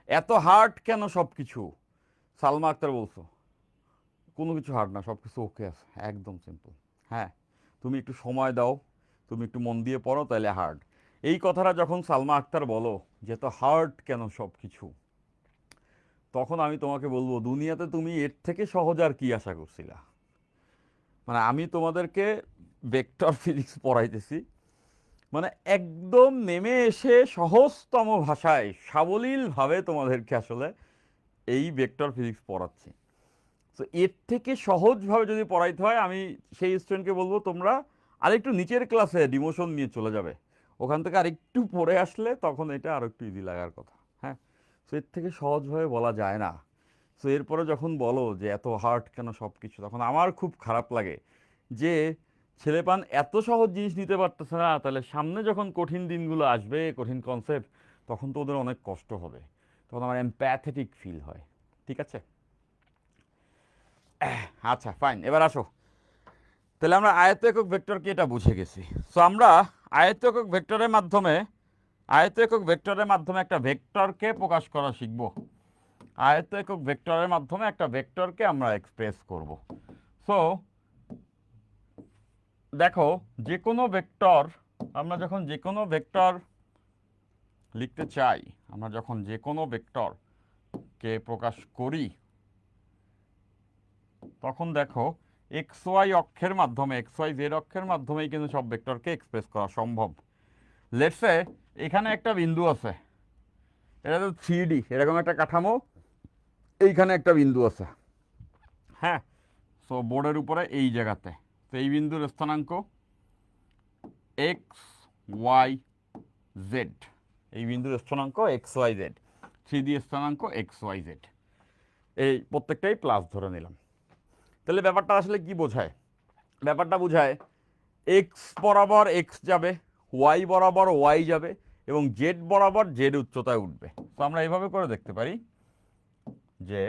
এত হার্ড কেন সব কিছু? সালমা আক্তার বলছো কোনো কিছু হার্ড না, সব কিছু ওকে আছে, একদম সিম্পল। হ্যাঁ, তুমি একটু সময় দাও, তুমি একটু মন দিয়ে পড়ো, তাহলে হার্ড। এই কথাটা যখন সালমা আক্তার বলো যে এত হার্ড কেন সব কিছু, তখন আমি তোমাকে বলবো দুনিয়াতে তুমি এর থেকে সহজ আর কি আশা করছিলা? মানে আমি তোমাদেরকে ভেক্টর ফিজিক্স পড়াইতেছি, মানে একদম নেমে এসে সহজতম ভাষায় সাবলীলভাবে তোমাদেরকে আসলে এই ভেক্টর ফিজিক্স পড়াচ্ছি। তো এর থেকে সহজভাবে যদি পড়াইতে হয় আমি সেই স্টুডেন্টকে বলবো তোমরা আরেকটু নিচের ক্লাসে ডিমোশন নিয়ে চলে যাবে, ওখান থেকে আরেকটু পড়ে আসলে তখন এটা আরও একটু ইজি লাগার কথা। হ্যাঁ, সো এর থেকে সহজভাবে বলা যায় না। সো এরপরে যখন বলো যে এত হার্ড কেন সব কিছু, তখন আমার খুব খারাপ লাগে যে ছেলেপান এত সহজ জিনিস নিতে পারতেছে না, তাহলে সামনে যখন কঠিন দিনগুলো আসবে, কঠিন কনসেপ্ট, তখন তো ওদের অনেক কষ্ট হবে। তখন আমার এমপ্যাথেটিক ফিল হয়। ঠিক আছে? আচ্ছা ফাইন, এবার আসো। তাহলে আমরা আয়ত একক ভেক্টরকে এটা বুঝে গেছি। সো আমরা আয়ত একক ভেক্টরের মাধ্যমে একটা ভেক্টরকে প্রকাশ করা শিখব। আয়ত একক ভেক্টরের মাধ্যমে একটা ভেক্টরকে আমরা এক্সপ্রেস করব। সো দেখো, যে কোনো ভেক্টর আমরা যখন যে কোনো ভেক্টর লিখতে চাই, আমরা যখন যে কোনো ভেক্টরকে প্রকাশ করি, তখন দেখো এক্স ওয়াই অক্ষের মাধ্যমে, এক্স ওয়াই জেড অক্ষের মাধ্যমেই কিন্তু সব ভেক্টরকে এক্সপ্রেস করা সম্ভব। লেটস সে এখানে একটা বিন্দু আছে, এটা তো 3D এরকম একটা কাঠামো, এইখানে একটা বিন্দু আছে। হ্যাঁ, সো বোর্ডের উপরে এই জায়গাতে, তো এই বিন্দুর স্থানাঙ্ক এক্স ওয়াই জেড, এই বিন্দুর স্থানাঙ্ক এক্স ওয়াই জেড, 3D স্থানাঙ্ক এক্স ওয়াই জেড, এই প্রত্যেকটাই প্লাস ধরে নিলাম। তাহলে ব্যাপারটা আসলে কি বোঝায়? ব্যাপারটা বোঝায় এক্স বরাবর এক্স যাবে, ওয়াই বরাবর ওয়াই যাবে এবং জেড বরাবর জেড উচ্চতায় উঠবে। তো আমরা এইভাবে করে দেখতে পারি যে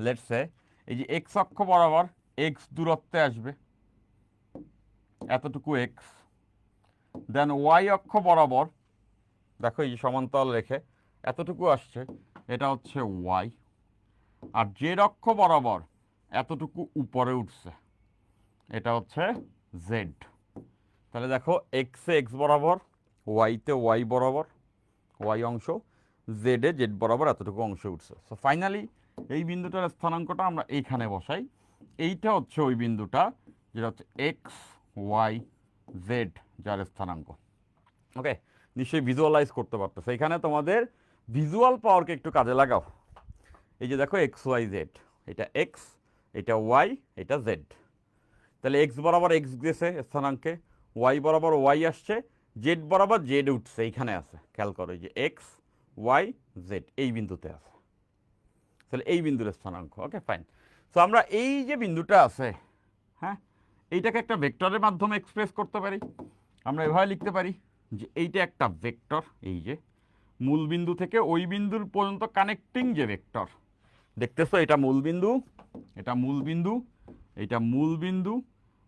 লেটস সে এই যে এক্স অক্ষ বরাবর এক্স দূরত্বে আসবে, এতটুকু এক্স। দেন ওয়াই অক্ষ বরাবর দেখো এই সমান্তরাল রেখে এতটুকু আসছে, এটা হচ্ছে ওয়াই। আর জেড অক্ষ বরাবর এতটুকু উপরে উঠছে, এটা হচ্ছে জেড। তাহলে দেখো এক্স এক্স বরাবর ওয়াইতে ওয়াই বরাবর ওয়াই অংশ, জেডে জেড বরাবর এতটুকু অংশ উঠছে। সো ফাইনালি এই বিন্দুটার স্থানাঙ্কটা আমরা এইখানে বসাই। এইটা হচ্ছে ওই বিন্দুটা যেটা হচ্ছে এক্স ওয়াই জেড, যার স্থানাঙ্ক। ওকে, নিশ্চয়ই ভিজুয়ালাইজ করতে পারতেছে। এখানে তোমাদের ভিজুয়াল পাওয়ারকে একটু কাজে লাগাও। এই যে দেখো এক্স ওয়াই জেড, এটা এক্স, এটা ওয়াই, এটা জেড। তাহলে এক্স বরাবর এক্স গেছে স্থানাঙ্কে, ওয়াই বরাবর ওয়াই আসছে, জেড বরাবর জেড উঠছে, এইখানে আছে। খেয়াল করো যে এক্স ওয়াই জেড এই বিন্দুতে আছে। তাহলে এই বিন্দুর স্থানাঙ্ক। Okay fine. সো আমরা এই যে বিন্দুটা আছে, হ্যাঁ, এইটাকে একটা ভেক্টরের মাধ্যমে এক্সপ্রেস করতে পারি। আমরা এভাবে লিখতে পারি যে এইটা একটা ভেক্টর, এই যে মূল বিন্দু থেকে ওই বিন্দুর পর্যন্ত কানেক্টিং যে ভেক্টর দেখতেছো, এটা মূল বিন্দু, এটা মূল বিন্দু, এইটা মূল বিন্দু,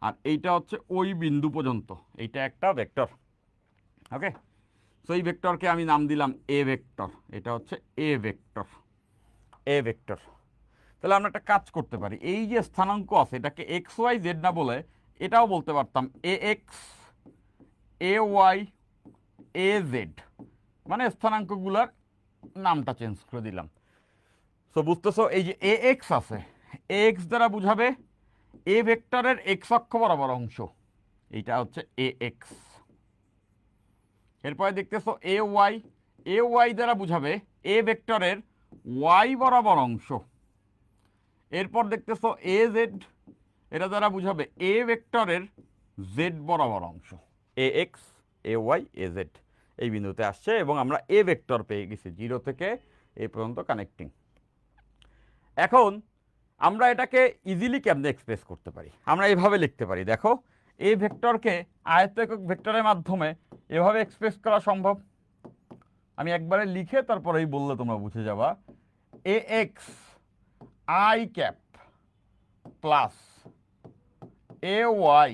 আর এইটা হচ্ছে ওই বিন্দু পর্যন্ত, এইটা একটা ভেক্টর। ওকে, সো এই ভেক্টরকে আমি নাম দিলাম এ ভেক্টর। এটা হচ্ছে এ ভেক্টর, এ ভেক্টর। তাহলে আমরা একটা কাজ করতে পারি, এই যে স্থানাঙ্ক আছে এটাকে এক্স ওয়াই জেড না বলে এটাও বলতে পারতাম A X A Y A Z, মানে স্থানাঙ্কগুলোর নামটা চেঞ্জ করে দিলাম। সো বুঝতেছো, এই যে এ এক্স আছে, এ এক্স দ্বারা বুঝাবে এ ভেক্টরের এক্স অক্ষ বরাবর অংশ, এইটা হচ্ছে এ এক্স। এরপরে দেখতেছো এ ওয়াই, এ ওয়াই দ্বারা বুঝাবে এ ভেক্টরের ওয়াই বরাবর অংশ। এরপর দেখতেছো এ জেড, এটা দ্বারা বুঝাবে এ ভেক্টরের জেড বরাবর অংশ। A X A Y A Z এই বিন্দুতে আসছে এবং আমরা এ ভেক্টর পেয়ে গেছি, জিরো থেকে এ পর্যন্ত কানেক্টিং। এখন আমরা এটাকে ইজিলি কেমনে এক্সপ্রেস করতে পারি? আমরা এভাবে লিখতে পারি, দেখো এই ভেক্টরকে আয়ত একক ভেক্টরের মাধ্যমে এভাবে এক্সপ্রেস করা সম্ভব। আমি একবারে লিখে তারপরেই বললে তোমরা বুঝে যাবা। A x I cap plus A Y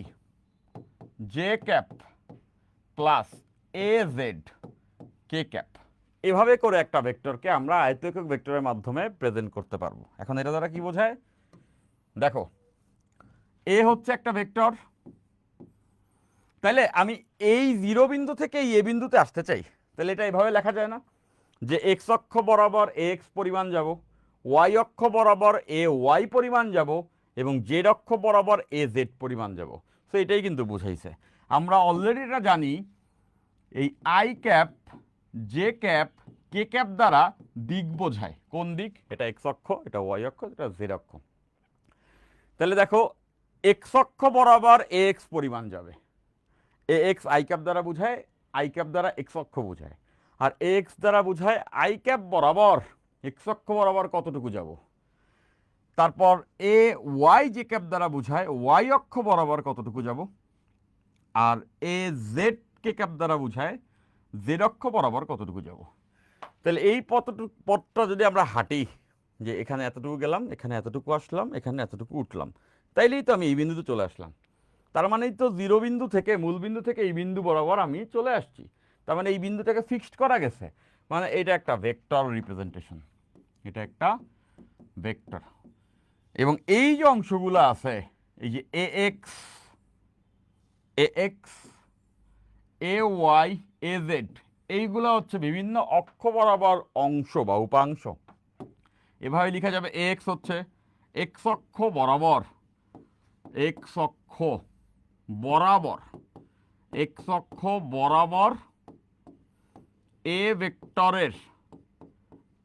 J cap plus A Z K cap, এভাবে করে একটা ভেক্টরকে আমরা আয়ত একক ভেক্টরের মাধ্যমে প্রেজেন্ট করতে পারবো। এখন এটা দ্বারা কি বোঝায় দেখো, এ হচ্ছে একটা ভেক্টর, তাহলে আমি এই জিরো বিন্দু থেকে এই এ বিন্দুতে আসতে চাই, তাহলে এটা এভাবে লেখা যায় না যে এক্স অক্ষ বরাবর এ এক্স পরিমাণ যাব, ওয়াই অক্ষ বরাবর এ ওয়াই পরিমাণ যাব এবং জেড অক্ষ বরাবর এ জেড পরিমাণ যাব। সো এটাই কিন্তু বুঝাইছে। আমরা অলরেডি এটা জানি, এই I cap J cap K cap দ্বারা দিক বোঝায়। কোন দিক? এটা এক্স অক্ষ, এটা ওয়াই অক্ষ, এটা জেড অক্ষ। তাহলে দেখো এক্স অক্ষ বরাবর এ এক্স পরিমাণ যাবে, এ এক্স আই ক্যাপ দ্বারা বোঝায়, আই ক্যাপ দ্বারা এক্স অক্ষ বোঝায়, আর এ এক্স দ্বারা বোঝায় আই ক্যাপ বরাবর এক্স অক্ষ বরাবর কতটুকু যাব। তারপর এ ওয়াই জে ক্যাপ দ্বারা বোঝায় ওয়াই অক্ষ বরাবর কতটুকু যাব, আর এ জেড কে ক্যাপ দ্বারা বোঝায় জেড অক্ষ বরাবর কতটুকু যাব। তাহলে এই পথটা যদি আমরা হাঁটি, যে এখানে এতটুকু গেলাম, এখানে এতটুকু আসলাম, এখানে এতটুকু উঠলাম, তাইলেই তো আমি এই বিন্দুতে চলে আসলাম। তার মানেই তো জিরো বিন্দু থেকে, মূল বিন্দু থেকে এই বিন্দু বরাবর আমি চলে আসছি। তার মানে এই বিন্দুটাকে ফিক্সড করা গেছে, মানে এটা একটা ভেক্টর রিপ্রেজেন্টেশন, এটা একটা ভেক্টর। এবং এই যে অংশগুলো আছে, এই যে A X A Y A Z, এইগুলো হচ্ছে বিভিন্ন অক্ষ বরাবর অংশ বা উপাংশ। এভাবে লেখা যাবে এ এক্স হচ্ছে এক্স অক্ষ বরাবর, এক্স অক্ষ বরাবর, এক্স অক্ষ বরাবর এ ভেক্টরের,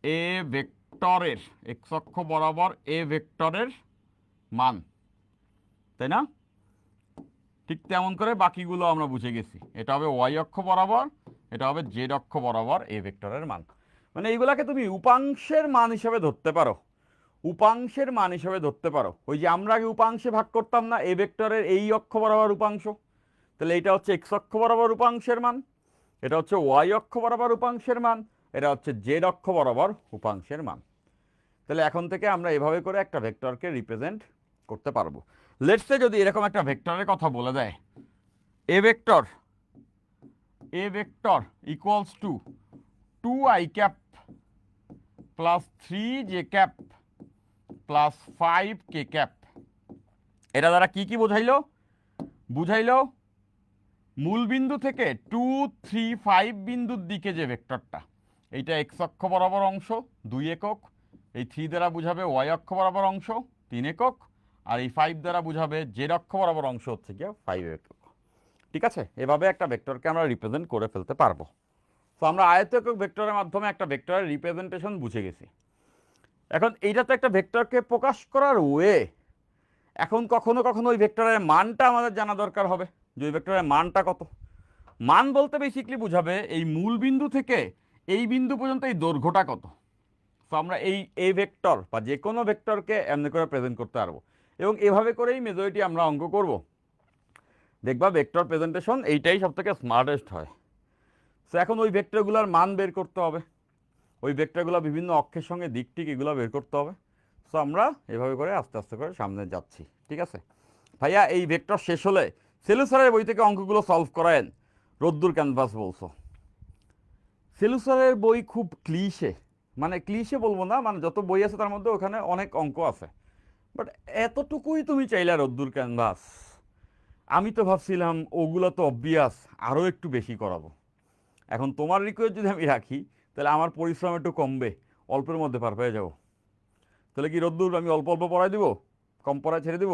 এ ভেক্টরের এক্স অক্ষ বরাবর এ ভেক্টরের মান, তাই না? ঠিক তেমন করে বাকিগুলো আমরা বুঝে গেছি। এটা হবে ওয়াই অক্ষ বরাবর, এটা হবে জেড অক্ষ বরাবর এ ভেক্টরের মান। মানে এইগুলাকে তুমি উপাংশের মান হিসেবে ধরতে পারো, উপাংশের মান হিসেবে ধরতে পারো। ওই যে আমরা আগে উপাংশে ভাগ করতাম না এ ভেক্টরের এই অক্ষ বরাবর উপাংশ, তাহলে এটা হচ্ছে এক্স অক্ষ বরাবর উপাংশের মান, এটা হচ্ছে ওয়াই অক্ষ বরাবর উপাংশের মান, এটা হচ্ছে জেড অক্ষ বরাবর উপাংশের মান। তাহলে এখন থেকে আমরা এভাবে করে একটা ভেক্টরকে রিপ্রেজেন্ট করতে পারবো। লেটস সে যদি এরকম একটা ভেক্টরের কথা বলে দেয়, এ vector equals to 2i cap plus 3j cap plus 5k cap. এটা দ্বারা কি কি বুঝাইলো? বুঝাইলো মূলবিন্দু থেকে 2, 3, 5 বিন্দুর দিকে যে ভেক্টরটা, এইটা এক্স অক্ষ বরাবর অংশ 2 একক, এই 3 দ্বারা বুঝাবে ওয়াই অক্ষ বরাবর অংশ 3 একক, আর এই 5 দ্বারা বুঝাবে জেড অক্ষ বরাবর অংশ হচ্ছে গিয়ে 5 একক। ঠিক আছে, এভাবে একটা ভেক্টরকে আমরা রিপ্রেজেন্ট করে ফেলতে পারবো। তো আমরা আয়ত একক ভেক্টরের মাধ্যমে একটা ভেক্টরের রিপ্রেজেন্টেশন বুঝে গেছি। এখন এইটা তো একটা ভেক্টরকে প্রকাশ করার ওয়ে। এখন কখনো কখনো ওই ভেক্টরের মানটা আমাদের জানা দরকার হবে, যে ওই ভেক্টরের মানটা কত। মান বলতে বেসিকলি বুঝাবে এই মূল বিন্দু থেকে এই বিন্দু পর্যন্ত এই দৈর্ঘ্যটা কত। তো আমরা এই ভেক্টর বা যে কোনো ভেক্টরকে এমনি করে প্রেজেন্ট করতে পারবো, এবং এভাবে করেই মেজরিটি আমরা অঙ্ক করব। দেখবা ভেক্টর প্রেজেন্টেশন এইটাই সব থেকে স্মার্টেস্ট হয়। সো এখন ওই ভেক্টরগুলোর মান বের করতে হবে, ওই ভেক্টরগুলো বিভিন্ন অক্ষের সঙ্গে দিক টিক এগুলো বের করতে হবে। সো আমরা এভাবে করে আস্তে আস্তে করে সামনে যাচ্ছি। ঠিক আছে ভাইয়া, এই ভেক্টর শেষ হলে সেলুসারের বই থেকে অঙ্কগুলো সলভ করায়েন, রোদ্দুর ক্যানভাস বলছো। সেলুসারের বই খুব ক্লিশে, মানে ক্লিশে বলবো না, মানে যত বই আছে তার মধ্যে ওখানে অনেক অঙ্ক আছে, বাট এতটুকুই তুমি চাইলে রোদ্দুর ক্যানভাস। আমি তো ভাবছিলাম ওগুলো তো অবভিয়াস, আরও একটু বেশি করাবো। এখন তোমার রিকোয়েস্ট যদি আমি রাখি তাহলে আমার পরিশ্রম একটু কমবে, অল্পের মধ্যে পার পেয়ে যাবো। তাহলে কি রোদ্দুর আমি অল্প অল্প পড়াই দিব, কম পড়ায় ছেড়ে দিব?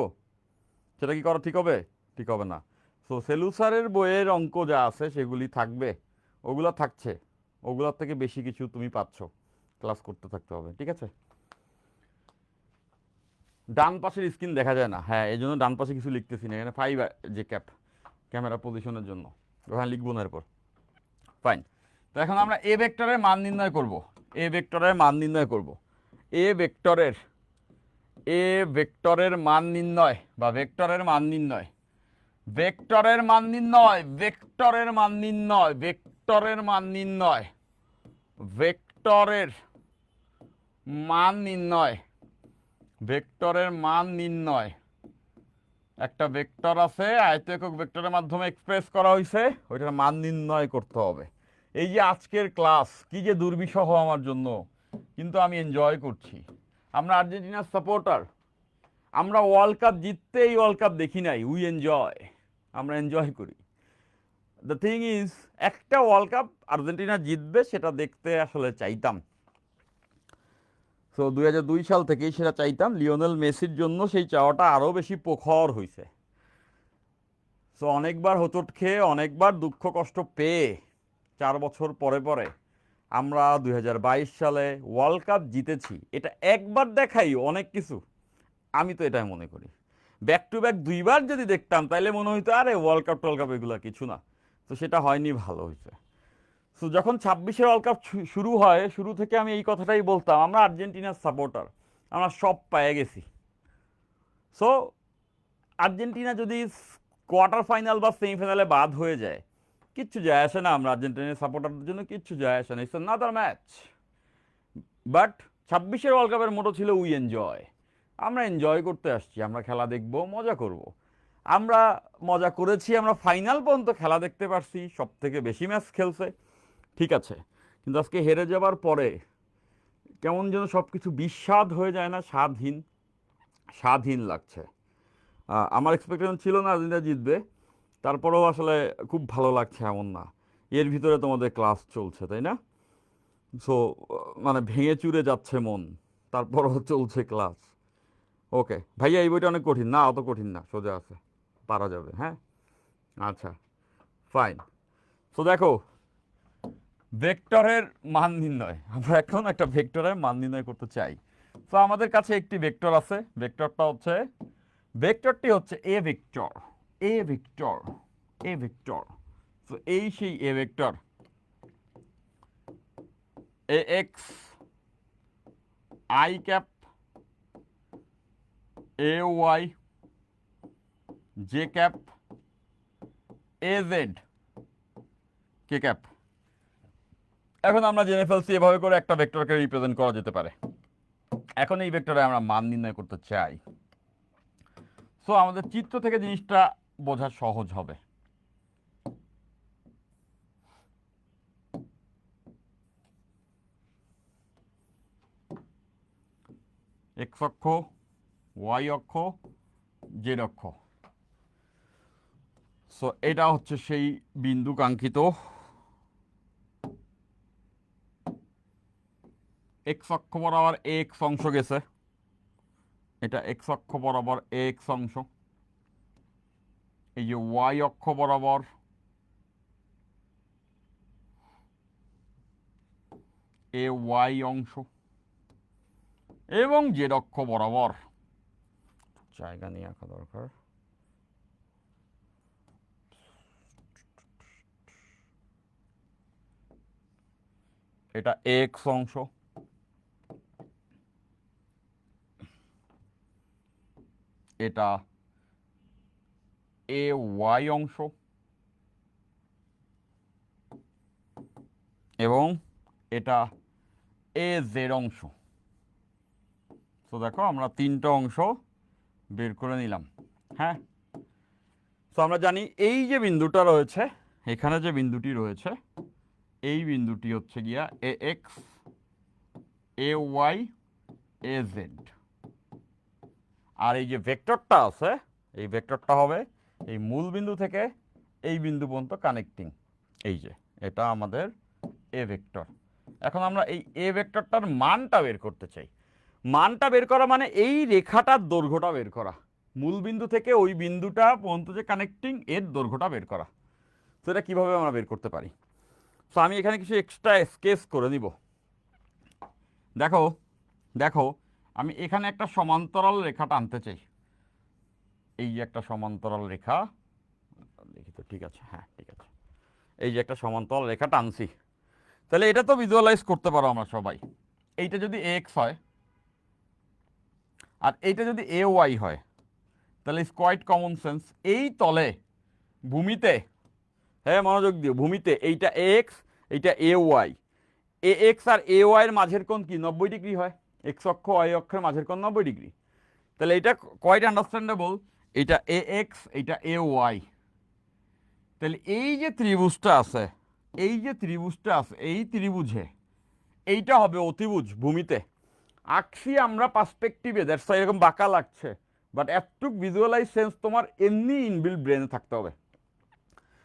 সেটা কি করা ঠিক হবে? ঠিক হবে না। সো সেলুসারের বইয়ের অঙ্ক যা আছে সেগুলি থাকবে, ওগুলো থাকছে, ওগুলোর থেকে বেশি কিছু তুমি পাচ্ছ, ক্লাস করতে থাকতে হবে। ঠিক আছে, ডান পাশের স্ক্রিন দেখা যায় না, হ্যাঁ এই জন্য ডান পাশে কিছু লিখতেছি না, এখানে 5 যে ক্যামেরা পজিশনের জন্য ওখানে লিখবো না এরপর। ফাইন। তো এখন আমরা এ ভেক্টরের মান নির্ণয় করব, এ ভেক্টরের মান নির্ণয় করব। এ ভেক্টরের মান নির্ণয় বা ভেক্টরের মান নির্ণয়, ভেক্টরের মান নির্ণয়, ভেক্টরের মান নির্ণয়, ভেক্টরের মান নির্ণয়, ভেক্টরের মান নির্ণয়, ভেক্টরের মান নির্ণয়। একটা ভেক্টর আছে আয়ত একক ভেক্টরের মাধ্যমে এক্সপ্রেস করা হয়েছে, ওইটার মান নির্ণয় করতে হবে। এই যে আজকের ক্লাস কি যে দুর্বিষহ আমার জন্য, কিন্তু আমি এনজয় করছি। আমরা আর্জেন্টিনার সাপোর্টার, আমরা ওয়ার্ল্ড কাপ জিততে এই ওয়ার্ল্ড কাপ দেখি নাই, উই এনজয়, আমরা এনজয় করি। দ্য থিং ইজ, একটা ওয়ার্ল্ড কাপ আর্জেন্টিনা জিতবে সেটা দেখতে আসলে চাইতাম। সো 2002 সাল থেকেই সেটা চাইতাম, লিওনেল মেসির জন্য সেই চাওয়াটা আরও বেশি প্রখর হয়েছে। সো অনেকবার হোঁচট খেয়ে, অনেকবার দুঃখ কষ্ট পেয়ে 4 বছর পরে পরে আমরা 2022 সালে ওয়ার্ল্ড কাপ জিতেছি। এটা একবার দেখাই অনেক কিছু, আমি তো এটাই মনে করি। ব্যাক টু ব্যাক 2বার যদি দেখতাম তাহলে মনে হইতো আরে ওয়ার্ল্ড কাপ টোয়ার্ল্ড কাপ এগুলো কিছু না। তো সেটা হয়নি, ভালো হয়েছে। সো যখন 26-এর ওয়ার্ল্ড কাপ শুরু হয়, শুরু থেকে আমি এই কথাটাই বলতাম, আমরা আর্জেন্টিনার সাপোর্টার, আমরা সব পেয়ে গেছি। সো আর্জেন্টিনা যদি কোয়ার্টার ফাইনাল বা সেমিফাইনালে বাদ হয়ে যায়, কিচ্ছু যায় আসে না, আমরা আর্জেন্টিনার সাপোর্টারদের জন্য কিচ্ছু যায় আসে না, ইটস আনাদার ম্যাচ। বাট 26-এর ওয়ার্ল্ড কাপের মোটো ছিল উই এনজয়, আমরা এনজয় করতে আসছি, আমরা খেলা দেখব, মজা করব। আমরা মজা করেছি, আমরা ফাইনাল পর্যন্ত খেলা দেখতে পারছি, সব থেকে বেশি ম্যাচ খেলছে, ঠিক আছে। কিন্তু আজকে হেরে যাবার পরে কেমন যেন সব কিছু বিস্বাদ হয়ে যায় না, স্বাদহীন, স্বাদহীন লাগছে। আমার এক্সপেকটেশন ছিল না আর্জেন্টিনা জিতবে, তারপরেও আসলে খুব ভালো লাগছে এমন না। এর ভিতরে তোমাদের ক্লাস চলছে তাই না? সো মানে ভেঙে চুরে যাচ্ছে মন, তারপরও চলছে ক্লাস। ওকে ভাইয়া, এই বইটা অনেক কঠিন না? অত কঠিন না, সোজা আছে, পারা যাবে। হ্যাঁ, আচ্ছা, ফাইন। সো দেখো, ভেক্টরের মান নির্ণয়, আমরা এখন একটা ভেক্টরের মান নির্ণয় করতে চাই। তো আমাদের কাছে একটি ভেক্টর আছে, ভেক্টরটা হচ্ছে, ভেক্টরটি হচ্ছে a vector, a vector, a vector. তো এই সেই a vector, a x I cap, a Y J cap, a Z K cap. এখন আমরা জেনে ফেলছি এভাবে করে একটা ভেক্টরকে রিপ্রেজেন্ট করা যেতে পারে। এখন এই ভেক্টরে আমরা মান নির্ণয় করতে চাই। সো আমাদের চিত্র থেকে জিনিসটা বোঝা সহজ হবে। এক্স অক্ষ, ওয়াই অক্ষ, জেড অক্ষ। সো এটা হচ্ছে সেই বিন্দু কাঙ্ক্ষিত এক্স অক্ষ বরাবর এক্স অংশ গেছে, এটা এক্স অক্ষ বরাবর এক্স অংশ, এই যে ওয়াই অক্ষ বরাবর এ ওয়াই অংশ, এবং জেড অক্ষ বরাবর, জায়গা নিয়ে রাখা দরকার, এটা এক্স অংশ, এটা এ ওয়াই অংশ, এবং এটা এ জেড অংশ। তো দেখো আমরা তিনটা অংশ বের করে নিলাম। হ্যাঁ, তো আমরা জানি এই যে বিন্দুটা রয়েছে, এখানে যে বিন্দুটি রয়েছে, এই বিন্দুটি হচ্ছে গিয়া A X, A Y, A Z. আর এই যে ভেক্টরটা আছে, এই ভেক্টরটা হবে এই মূল বিন্দু থেকে এই বিন্দু পর্যন্ত কানেক্টিং। এই যে এটা আমাদের এ ভেক্টর। এখন আমরা এই এ ভেক্টরটার মানটা বের করতে চাই। মানটা বের করা মানে এই রেখাটার দৈর্ঘ্যটা বের করা, মূল বিন্দু থেকে ওই বিন্দুটা পর্যন্ত যে কানেক্টিং এর দৈর্ঘ্যটা বের করা। তো এটা কীভাবে আমরা বের করতে পারি? তো আমি এখানে কিছু এক্সট্রা স্কেচ করে নিব। দেখো দেখো আমি এখানে একটা সমান্তরাল রেখা টানতে চাই। এই যে একটা সমান্তরাল রেখা, দেখি তো ঠিক আছে, হ্যাঁ ঠিক আছে, এই যে একটা সমান্তরাল রেখা টানছি। তাহলে এটা তো ভিজুয়ালাইজ করতে পারো আমরা সবাই। এইটা যদি এক্স হয় আর এইটা যদি এ ওয়াই হয়, তাহলে ইটস কোয়াইট কমন সেন্স এই তলে ভূমিতে, হ্যাঁ মনোযোগ দিও, ভূমিতে এইটা এক্স, এইটা এ ওয়াই, এ এক্স আর এ ওয়াইয়ের মাঝের কোণ কি 90 ডিগ্রি হয়, এক্স অক্ষ ওয়াই অক্ষের মাঝের কোণ 90 ডিগ্রি। তাহলে এটা কোয়াইট আন্ডারস্ট্যান্ডেবল, এটা এ এক্স, এটা এ ওয়াই। তাহলে এই যে ত্রিভুজটা আছে, এই যে ত্রিভুজটা আছে, এই ত্রিভুজে এইটা হবে অতিভুজ ভূমিতে। আঁকছি আমরা পার্সপেক্টিভে, দ্যাটস ওয়াই এরকম বাঁকা লাগছে, বাট এতটুক ভিজুয়ালাইজ সেন্স তোমার এমনি ইনবিল্ট ব্রেনে থাকতে হবে।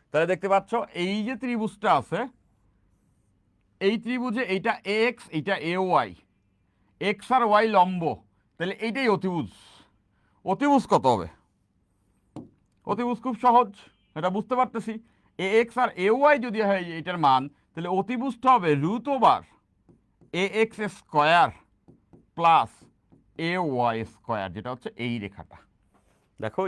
তাহলে দেখতে পাচ্ছ এই যে ত্রিভুজটা আছে, এই ত্রিভুজে এইটা এক্স, এইটা এ ওয়াই, এক্স আর ওয়াই লম্ব, তাহলে এইটাই অতিভুজ। অতিভুজ কত হবে? অতিভুজ খুব সহজ, এটা বুঝতে পারতেছি। এ এক্স আর এ ওয়াই যদি হয় এটার মান, তাহলে অতিভুজটা হবে root over A x square plus A Y square, যেটা হচ্ছে এই রেখাটা। দেখো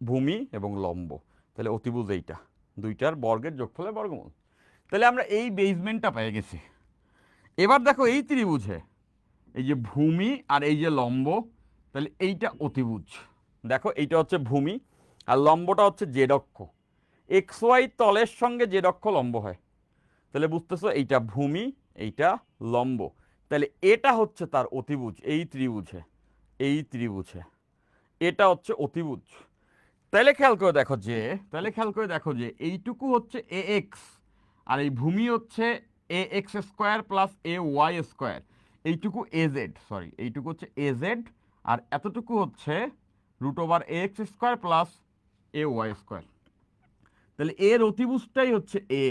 ভূমি এবং লম্ব, তাহলে অতিভুজ এইটা, দুইটার বর্গের যোগফলের বর্গমূল। তাহলে আমরা এই বেসমেন্টটা পেয়ে গেছি। এবার দেখো এই ত্রিভুজে এই যে ভূমি আর এই যে লম্ব, তাহলে এইটা অতিভুজ। দেখো এইটা হচ্ছে ভূমি আর লম্বটা হচ্ছে জেড অক্ষ। এক্স ওয়াই তলের সঙ্গে জেড অক্ষ লম্ব হয়, তাহলে বুঝতেছো এইটা ভূমি, এইটা লম্ব, তাহলে এটা হচ্ছে তার অতিভুজ। এই ত্রিভুজে, এই ত্রিভুজে এটা হচ্ছে অতিভুজ। তাহলে খেয়াল করে দেখো যে, তাহলে খেয়াল করে দেখো যে এইটুকু হচ্ছে এ এক্স আর এই ভূমি হচ্ছে এ x square plus A Y square, এইটুকু এ জেড, সরি এইটুকু হচ্ছে এ জেড, আর এতটুকু হচ্ছে root over A x square plus A Y square. তাহলে এর অতিভুজটাই হচ্ছে এ,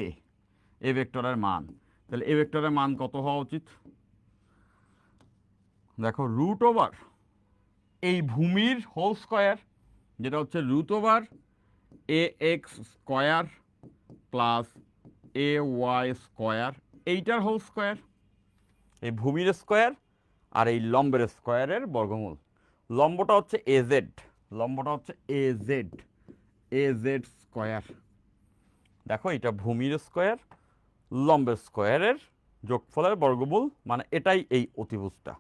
এ ভেক্টরের মান। তাহলে এ ভেক্টরের মান কত হওয়া উচিত? দেখো রুট ওভার এই ভূমির হোল স্কোয়ার, যেটা হচ্ছে root over A x square plus A Y square, এইটার হোল স্কোয়ার, এই ভূমির স্কোয়ার আর এই লম্বের স্কোয়ারের বর্গমূল। লম্বটা হচ্ছে এ জেড, লম্বটা হচ্ছে A Z, A Z square. দেখো এটা ভূমির স্কোয়ার লম্বের স্কোয়ারের যোগফলের বর্গমূল, মানে এটাই এই অতিভুজটা।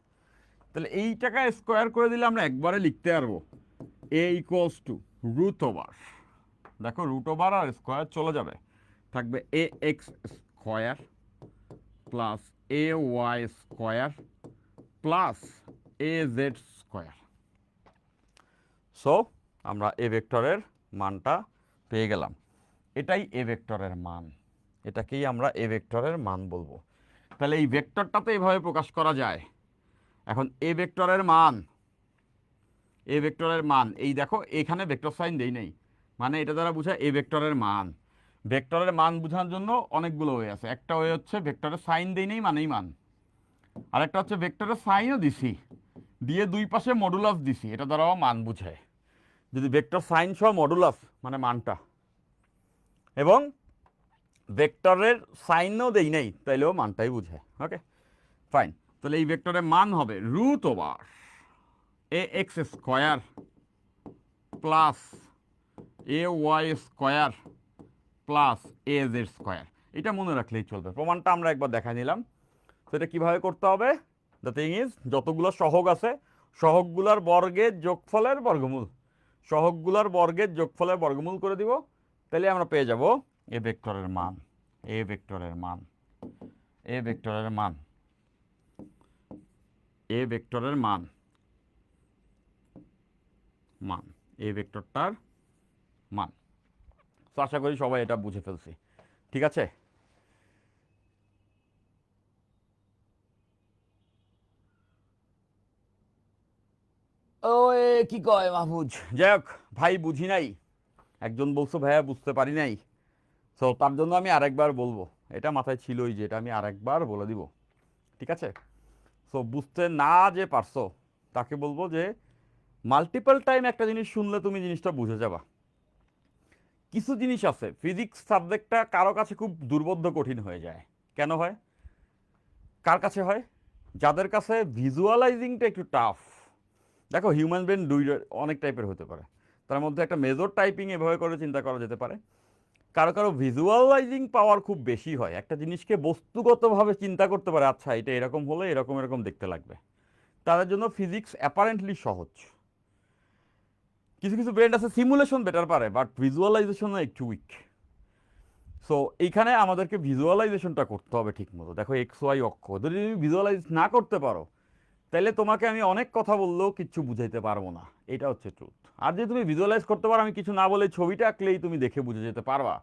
তাহলে এইটাকে স্কোয়ার করে দিলে আমরা একবারে লিখতে পারবো A equals to root over, দেখো রুট ওভার আর স্কোয়ার চলে যাবে, থাকবে A x square plus A Y square plus A Z square. So আমরা এ ভেক্টরের মানটা পেয়ে গেলাম। এটাই এ ভেক্টরের মান, এটাকেই আমরা এ ভেক্টরের মান বলবো। তাহলে এই ভেক্টরটা তো এইভাবে প্রকাশ করা যায়। এখন এ ভেক্টরের মান, এ ভেক্টরের মান এই দেখো এখানে ভেক্টর সাইন দেই নেই, মানে এটা দ্বারা বোঝায় এ ভেক্টরের মান। ভেক্টরের মান বোঝানোর জন্য অনেকগুলো ওয়ে আছে। একটা ওয়ে হচ্ছে ভেক্টরের সাইন দেই নেই মানেই মান, আর একটা হচ্ছে ভেক্টরের সাইনও দিছি, দিয়ে দুই পাশে মডুলাস দিছি, এটা দ্বারাও মান বুঝায়। যদি ভেক্টর সাইন সহ মডুলাস মানে মানটা, এবং ভেক্টরের সাইনও দেই নেই তাইলেও মানটাই বুঝায়। ওকে ফাইন, তাহলে এই ভেক্টরের মান হবে root over A x square plus A Y square plus A Z square. এটা মনে রাখলেই চলবে। প্রমাণটা আমরা একবার দেখা নিলাম। তো এটা কীভাবে করতে হবে? দ্য থিং ইজ, যতগুলো সহগ আছে সহগগুলোর বর্গের যোগফলের বর্গমূল, সহগগুলোর বর্গের যোগফলের বর্গমূল করে দিব, তাহলে আমরা পেয়ে যাব এ ভেক্টরের মান, এ ভেক্টরের মান, এ ভেক্টরের মান, এ ভেক্টরের মান, মান, এ ভেক্টরটার মান। তো আশা করি সবাই এটা বুঝে ফেলছি। ঠিক আছে? ও কি কয় মাহফুজ, যাই হোক ভাই বুঝি নাই, একজন বলছো ভাইয়া বুঝতে পারি নাই, সো তার জন্য আমি আরেকবার বলবো। এটা মাথায় ছিলই যে এটা আমি আরেকবার বলে দিব। ঠিক আছে? সো বুঝতে না যে পারছো তাকে বলবো যে মাল্টিপল টাইম একটা জিনিস শুনলে তুমি জিনিসটা বুঝে যাবা। কিছু জিনিস আছে ফিজিক্স সাবজেক্টটা কারো কাছে খুব দুর্বোধ্য কঠিন হয়ে যায়। কেন হয়? কার কাছে হয়? যাদের কাছে ভিজুয়ালাইজিংটা একটু টাফ। দেখো হিউম্যান ব্রেন দুই অনেক টাইপের হতে পারে, তার মধ্যে একটা মেজর টাইপিং এভাবে করে চিন্তা করা যেতে পারে। কারো কারো ভিজুয়ালাইজিং পাওয়ার খুব বেশি হয়, একটা জিনিসকে বস্তুগতভাবে চিন্তা করতে পারে, আচ্ছা এটা এরকম হলে এরকম এরকম দেখতে লাগবে। তাদের জন্য ফিজিক্স অ্যাপারেন্টলি সহজ। কিছু কিছু ব্রেন আছে সিমুলেশন বেটার পারে, বাট ভিজুয়ালাইজেশন একটু উইক। সো এইখানে আমাদেরকে ভিজুয়ালাইজেশনটা করতে হবে ঠিক মতো। দেখো এক্স ওয়াই অক্ষ যদি তুমি ভিজুয়ালাইজ না করতে পারো তাহলে তোমাকে আমি অনেক কথা বললেও কিচ্ছু বুঝাইতে পারবো না, এটা হচ্ছে ট্রুথ। আর যদি তুমি ভিজুয়ালাইজ করতে পারো, আমি কিছু না বলে ছবিটা আঁকলেই তুমি দেখে বুঝে যেতে পারবা।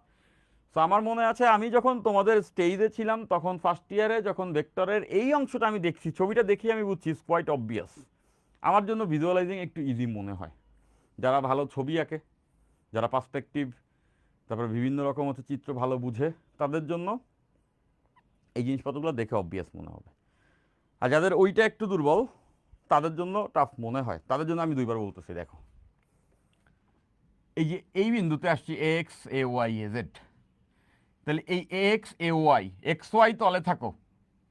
সো আমার মনে আছে আমি যখন তোমাদের স্টেজে ছিলাম তখন ফার্স্ট ইয়ারে যখন ভেক্টরের এই অংশটা আমি দেখছি, ছবিটা দেখি আমি বুঝছি ইটস কোয়াইট অবভিয়াস। আমার জন্য ভিজুয়ালাইজিং একটু ইজি মনে হয়। যারা ভালো ছবি আঁকে, যারা পার্সপেক্টিভ, তারপরে বিভিন্ন রকম হচ্ছে চিত্র ভালো বুঝে, তাদের জন্য এই জিনিসপত্রগুলো দেখে অবভিয়াস মনে হবে। আর যাদের ওইটা একটু দুর্বল তাদের জন্য টাফ মনে হয়, তাদের জন্য আমি দুইবার বলতেছি। দেখো এই যে এই বিন্দুতে আসছি A X A Y A Z, তাহলে এই A X A Y X Y তলে থাকো,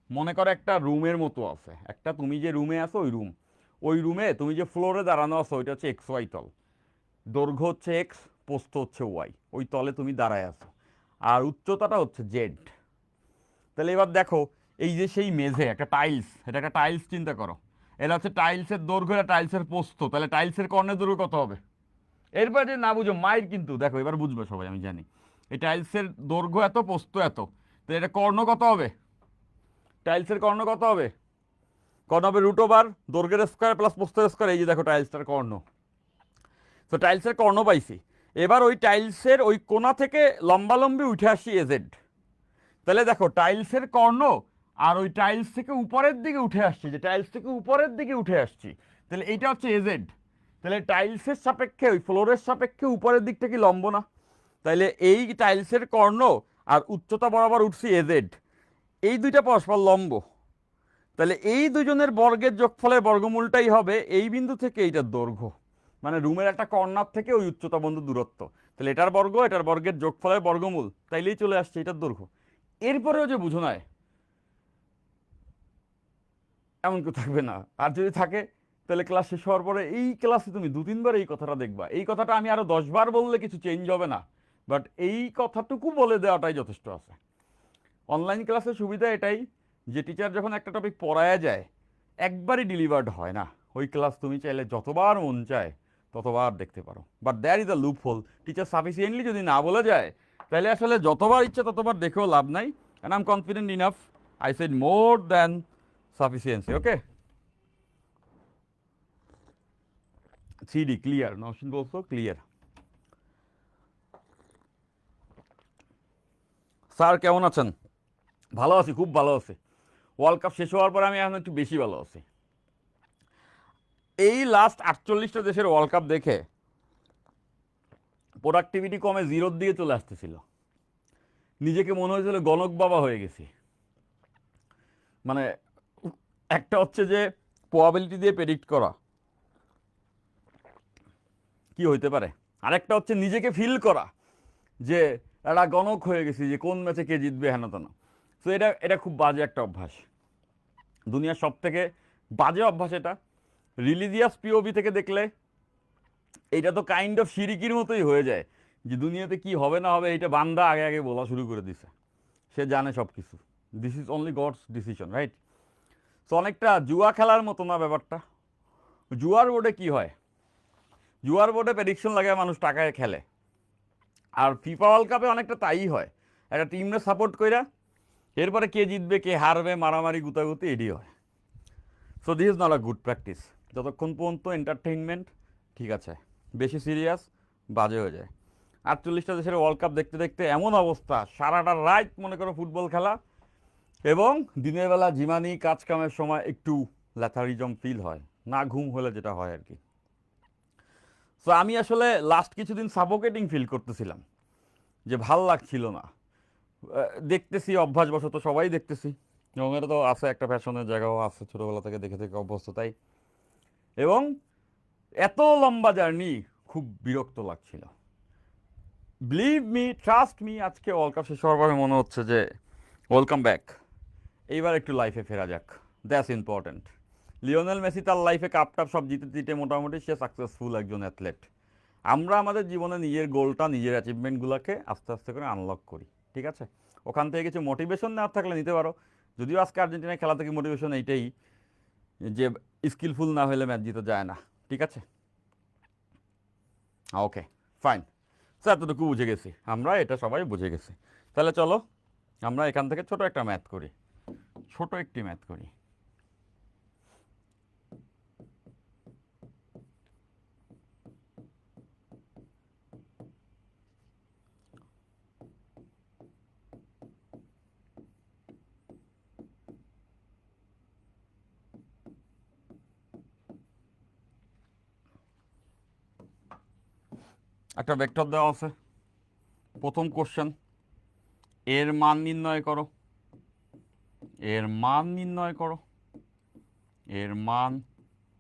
মনে করো একটা রুমের মতো আছে, একটা তুমি যে রুমে আছো ওই রুম, ওই রুমে তুমি যে ফ্লোরে দাঁড়ানো আছো ওইটা হচ্ছে এক্স ওয়াই তল, দৈর্ঘ্য হচ্ছে এক্স, প্রস্থ হচ্ছে ওয়াই, ওই তলে তুমি দাঁড়ায় আছো, আর উচ্চতাটা হচ্ছে জেড। তাহলে এবার দেখো এই যে সেই মেঝে একটা টাইলস, এটা একটা টাইলস চিন্তা করো, এটা হচ্ছে টাইলসের দৈর্ঘ্য, এটা টাইলসের প্রস্থ, তাহলে টাইলসের কর্ণের দৈর্ঘ্য কত হবে? এরপর যে না বুঝো মায়ের কিন্তু দেখো এবার বুঝবে সবাই, আমি জানি এই টাইলসের দৈর্ঘ্য এত প্রস্থ এত, তো এটা কর্ণ কত হবে? টাইলসের কর্ণ কত হবে? কর্ণ হবে রুট ওভার দৈর্ঘ্যের স্কোয়ার প্লাস প্রস্থের স্কোয়ার, এই যে দেখো টাইলসটার কর্ণ। তো টাইলসের কর্ণ পাইছি, এবার ওই টাইলসের ওই কোণা থেকে লম্বালম্বি উঠে আসি এজেড। তাহলে দেখো টাইলসের কর্ণ আর ওই টাইলস থেকে উপরের দিকে উঠে আসছি, যে টাইলস থেকে উপরের দিকে উঠে আসছি, তাহলে এইটা হচ্ছে এজেড। তাহলে টাইলসের সাপেক্ষে ওই ফ্লোরের সাপেক্ষে উপরের দিকটা কি লম্ব না? তাইলে এই টাইলসের কর্ণ আর উচ্চতা বরাবর উঠছি এজেড, এই দুইটা পরস্পর লম্ব। তাহলে এই দুজনের বর্গের যোগফলের বর্গমূলটাই হবে এই বিন্দু থেকে এইটার দৈর্ঘ্য, মানে রুমের একটা কর্নার থেকে ওই উচ্চতা বন্ধু দূরত্ব। তাহলে এটার বর্গ এটার বর্গের যোগফলের বর্গমূল, তাইলেই চলে আসছে এটার দৈর্ঘ্য। এরপরেও যে বুঝো নয় এমন কেউ থাকবে না, আর যদি থাকে তাহলে ক্লাস শেষ হওয়ার পরে এই ক্লাসে তুমি দু তিনবার এই কথাটা দেখবা। এই কথাটা আমি আরো 10 বার বললে কিছু চেঞ্জ হবে না, বাট এই কথাটুকু বলে দেওয়াটাই যথেষ্ট আছে। অনলাইন ক্লাসের সুবিধা এটাই যে টিচার যখন একটা টপিক পড়ায়া যায় একবারই ডিলিভার্ড হয় না, ওই ক্লাস তুমি চাইলে যতবার মন চায় ততবার দেখতে পারো। But there is a loophole, teacher sufficiently যদি না বলে যায় তাহলে আসলে যতবার ইচ্ছা ততবার দেখেও লাভ নাই। And I am confident enough, I said more than sufficiency. Okay, 3D clear, Nowshin বলছো ক্লিয়ার। স্যার কেমন আছেন? ভালো আছি, খুব ভালো আছি। ওয়ার্ল্ড কাপ শেষ হওয়ার পরে আমি এখন একটু বেশি ভালো আছি। এই লাস্ট 48টা দেশের ওয়ার্ল্ড কাপ দেখে প্রোডাক্টিভিটি কমে জিরোর দিকে চলে আসতেছিল, নিজেকে মনে হয়েছিল গণক বাবা হয়ে গেছি। মানে একটা হচ্ছে যে প্রবাবিলিটি দিয়ে প্রেডিক্ট করা কি হইতে পারে, আরেকটা হচ্ছে নিজেকে ফিল করা যে একটা গণক হয়ে গেছি, যে কোন ম্যাচে কে জিতবে হেন তেন। তো এটা এটা খুব বাজে একটা অভ্যাস, দুনিয়ার সব থেকে বাজে অভ্যাস এটা। রিলিজিয়াস পিওভি থেকে দেখলে এটা তো কাইন্ড অফ শিরিকির মতোই হয়ে যায়, যে দুনিয়াতে কি হবে না হবে এটা বান্দা আগে আগে বলা শুরু করে দিছে, সে জানে সব কিছু। This is only God's decision, right? তো অনেকটা জুয়া খেলার মতো না ব্যাপারটা? জুয়ার বোর্ডে কি হয়, জুয়ার বোর্ডে প্রেডিকশন লাগায় মানুষ টাকায় খেলে, আর ফিফা ওয়ার্ল্ড কাপে অনেকটা তাই হয়, একটা টিমরে সাপোর্ট কইরা এরপরে কে জিতবে কে হারবে মারামারি গুতাগুতি এটি হয়। So this is not a good practice. যতক্ষণ পর্যন্ত এন্টারটেইনমেন্ট ঠিক আছে, বেশি সিরিয়াস বাজে হয়ে যায়। 48টা দেশের ওয়ার্ল্ড কাপ দেখতে দেখতে এমন অবস্থা, সারাটা রাত মনে করো ফুটবল খেলা, এবং দিনের বেলা ঝিমানি কাজ কামের সময় একটু ল্যাথারিজম ফিল হয়, না ঘুম হলে যেটা হয় আর কি। সো আমি আসলে লাস্ট কিছুদিন সাফোকেটিং ফিল করতেছিলাম, যে ভাল লাগছিল না। দেখতেছি অভ্যাসবশত সবাই দেখতেছি, এবং এটা তো আছে একটা ফ্যাশনের জায়গাও আছে, ছোটোবেলা থেকে দেখে দেখে অভ্যস্ত তাই। এবং এত লম্বা জার্নি খুব বিরক্ত লাগছিল। বিলিভ মি, ট্রাস্ট মি, আজকে ওয়ার্ল্ড কাপ শেষ হওয়ার পরে মনে হচ্ছে যে ওয়েলকাম ব্যাক, এইবার একটু লাইফে ফেরা যাক, দ্যাটস ইম্পর্ট্যান্ট। লিওনেল মেসি তার লাইফে কাপ টাপ সব জিতে জিতে মোটামুটি সে সাকসেসফুল একজন অ্যাথলেট। আমরা আমাদের জীবনে নিজের গোলটা নিজের অ্যাচিভমেন্টগুলোকে আস্তে আস্তে করে আনলক করি, ঠিক আছে? ওখান থেকে কিছু মোটিভেশন নেওয়ার থাকলে নিতে পারো। যদিও আজকে আর্জেন্টিনার খেলা থেকে মোটিভেশন এইটাই, যে স্কিলফুল না হলে ম্যাচ জিতে যায় না, ঠিক আছে? ওকে, ফাইন। স্যার এতটুকু বুঝে গেছি, আমরা এটা সবাই বুঝে গেছি। তাহলে চলো আমরা এখান থেকে ছোট একটা ম্যাথ করি, ছোট একটি ম্যাথ করি। একটা ভেক্টর দেওয়া আছে, প্রথম কোশ্চেন, এর মান নির্ণয় করো, এর মান নির্ণয় করো, এর মান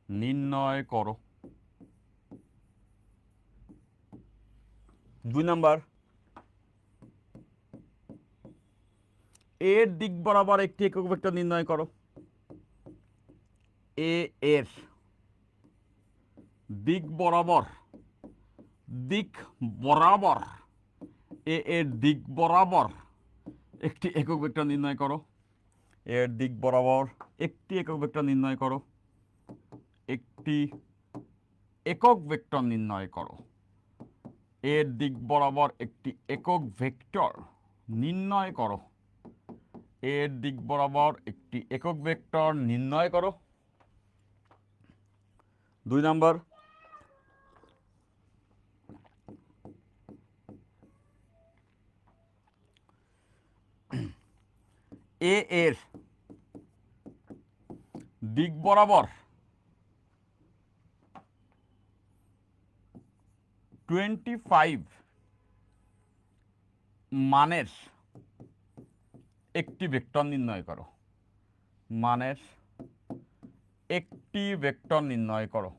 নির্ণয় করো। 2 নাম্বার, এর দিক বরাবর একটি একক ভেক্টর নির্ণয় করো। এ এর দিক বরাবর, দিক বরাবর, এ এর দিক বরাবর একটি একক ভেক্টর নির্ণয় করো। এর দিক বরাবর একটি একক ভেক্টর নির্ণয় করো, একটি একক ভেক্টর নির্ণয় করো। এর দিক বরাবর একটি একক ভেক্টর নির্ণয় করো। এর দিক বরাবর একটি একক ভেক্টর নির্ণয় করো। 2 নাম্বার, এ এর দিক বরাবর 25 মানের একটি ভেক্টর নির্ণয় করো। মানের একটি ভেক্টর নির্ণয় করো।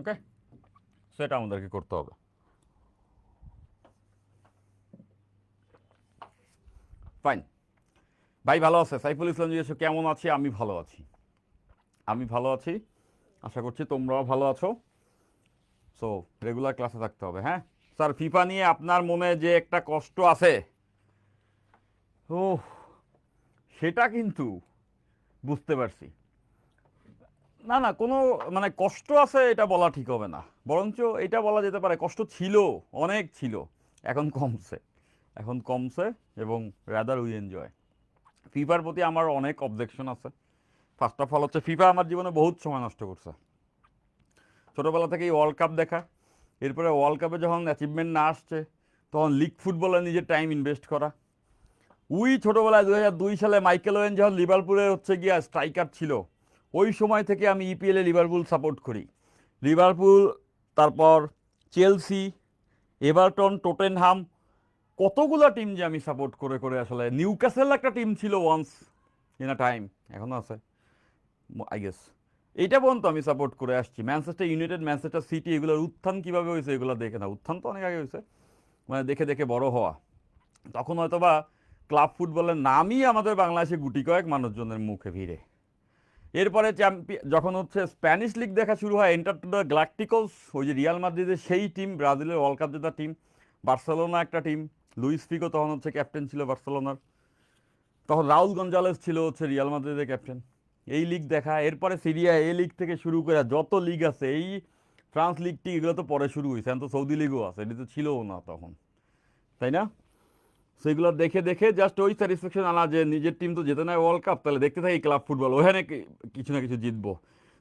ওকে, সেটা আমাদেরকে করতে হবে। ফাইন, ভাই ভালো আছে? সাইফুল ইসলাম জিজ্ঞেস কেমন আছি? আমি ভালো আছি, আমি ভালো আছি, আশা করছি তোমরাও ভালো আছো। সো রেগুলার ক্লাসে থাকতে হবে। হ্যাঁ স্যার, ফিফা নিয়ে আপনার মনে যে একটা কষ্ট আছে, ও সেটা কিন্তু বুঝতে পারছি। না না, কোনো মানে কষ্ট আছে এটা বলা ঠিক হবে না, বরঞ্চ এটা বলা যেতে পারে কষ্ট ছিল, অনেক ছিল, এখন কমছে, এখন কমছে, এবং রাদার উই এনজয়। ফিফার প্রতি আমার অনেক অবজেকশন আছে। ফার্স্ট অফ অল হচ্ছে ফিফা আমার জীবনে বহুত সময় নষ্ট করছে। ছোটোবেলা থেকেই ওয়ার্ল্ড কাপ দেখা, এরপরে ওয়ার্ল্ড কাপে যখন অ্যাচিভমেন্ট না আসছে তখন লিগ ফুটবলে নিজের টাইম ইনভেস্ট করা, ওই ছোটবেলায় 2002 সালে মাইকেল ওয়েন যখন লিভারপুলে হচ্ছে গিয়া স্ট্রাইকার ছিল, ওই সময় থেকে আমি ইপিএলে লিভারপুল সাপোর্ট করি। লিভারপুল, তারপর চেলসি, এভারটন, টোটেনহাম, কতগুলো টিম যে আমি সাপোর্ট করে করে, আসলে নিউক্যাসল একটা টিম ছিল ওয়ান্স ইন আ টাইম, এখনো আছে আই গেস। এইটা পর্যন্ত আমি সাপোর্ট করে আসছি। ম্যানচেস্টার ইউনাইটেড, ম্যানচেস্টার সিটি, এগুলোর উত্থান কিভাবে হয়েছে এগুলো দেখে না, উত্থান তো অনেক আগে হয়েছে, মানে দেখে দেখে বড় হওয়া। তখন হয়তো বা ক্লাব ফুটবলের নামই আমাদের বাংলাদেশে গুটি কয়েক মানুষজনের মুখে ভিড়ে। এরপরে যখন হচ্ছে স্প্যানিশ লিগ দেখা শুরু হয়, এন্টার টু দ্য গ্যালাক্টিকোস, ওই যে রিয়াল মাদ্রিদের সেই টিম, ব্রাজিলের ওয়ার্ল্ড কাপ জেতা টিম, বার্সেলোনা একটা টিম, লুইস ফিগো তখন হচ্ছে ক্যাপ্টেন ছিল বার্সেলোনার, তখন রাউল গঞ্জালেস ছিল হচ্ছে রিয়াল মাদ্রিদের ক্যাপ্টেন। এই লিগ দেখা, এরপরে সিরিয়া এ লিগ থেকে শুরু করে যত লিগ আছে, এই ফ্রান্স লিগ টিগ এগুলো তো পরে শুরু হয়েছে, এখন তো সৌদি লিগও আছে, এটি তো ছিলও না তখন, তাই না? সেগুলো দেখে দেখে জাস্ট ওই স্যাটিসফ্যাকশন আনা যে নিজের টিম তো জেতে নেয় ওয়ার্ল্ড কাপ, তাহলে দেখতে থাকি ক্লাব ফুটবল, ওখানে কিছু না কিছু জিতবো।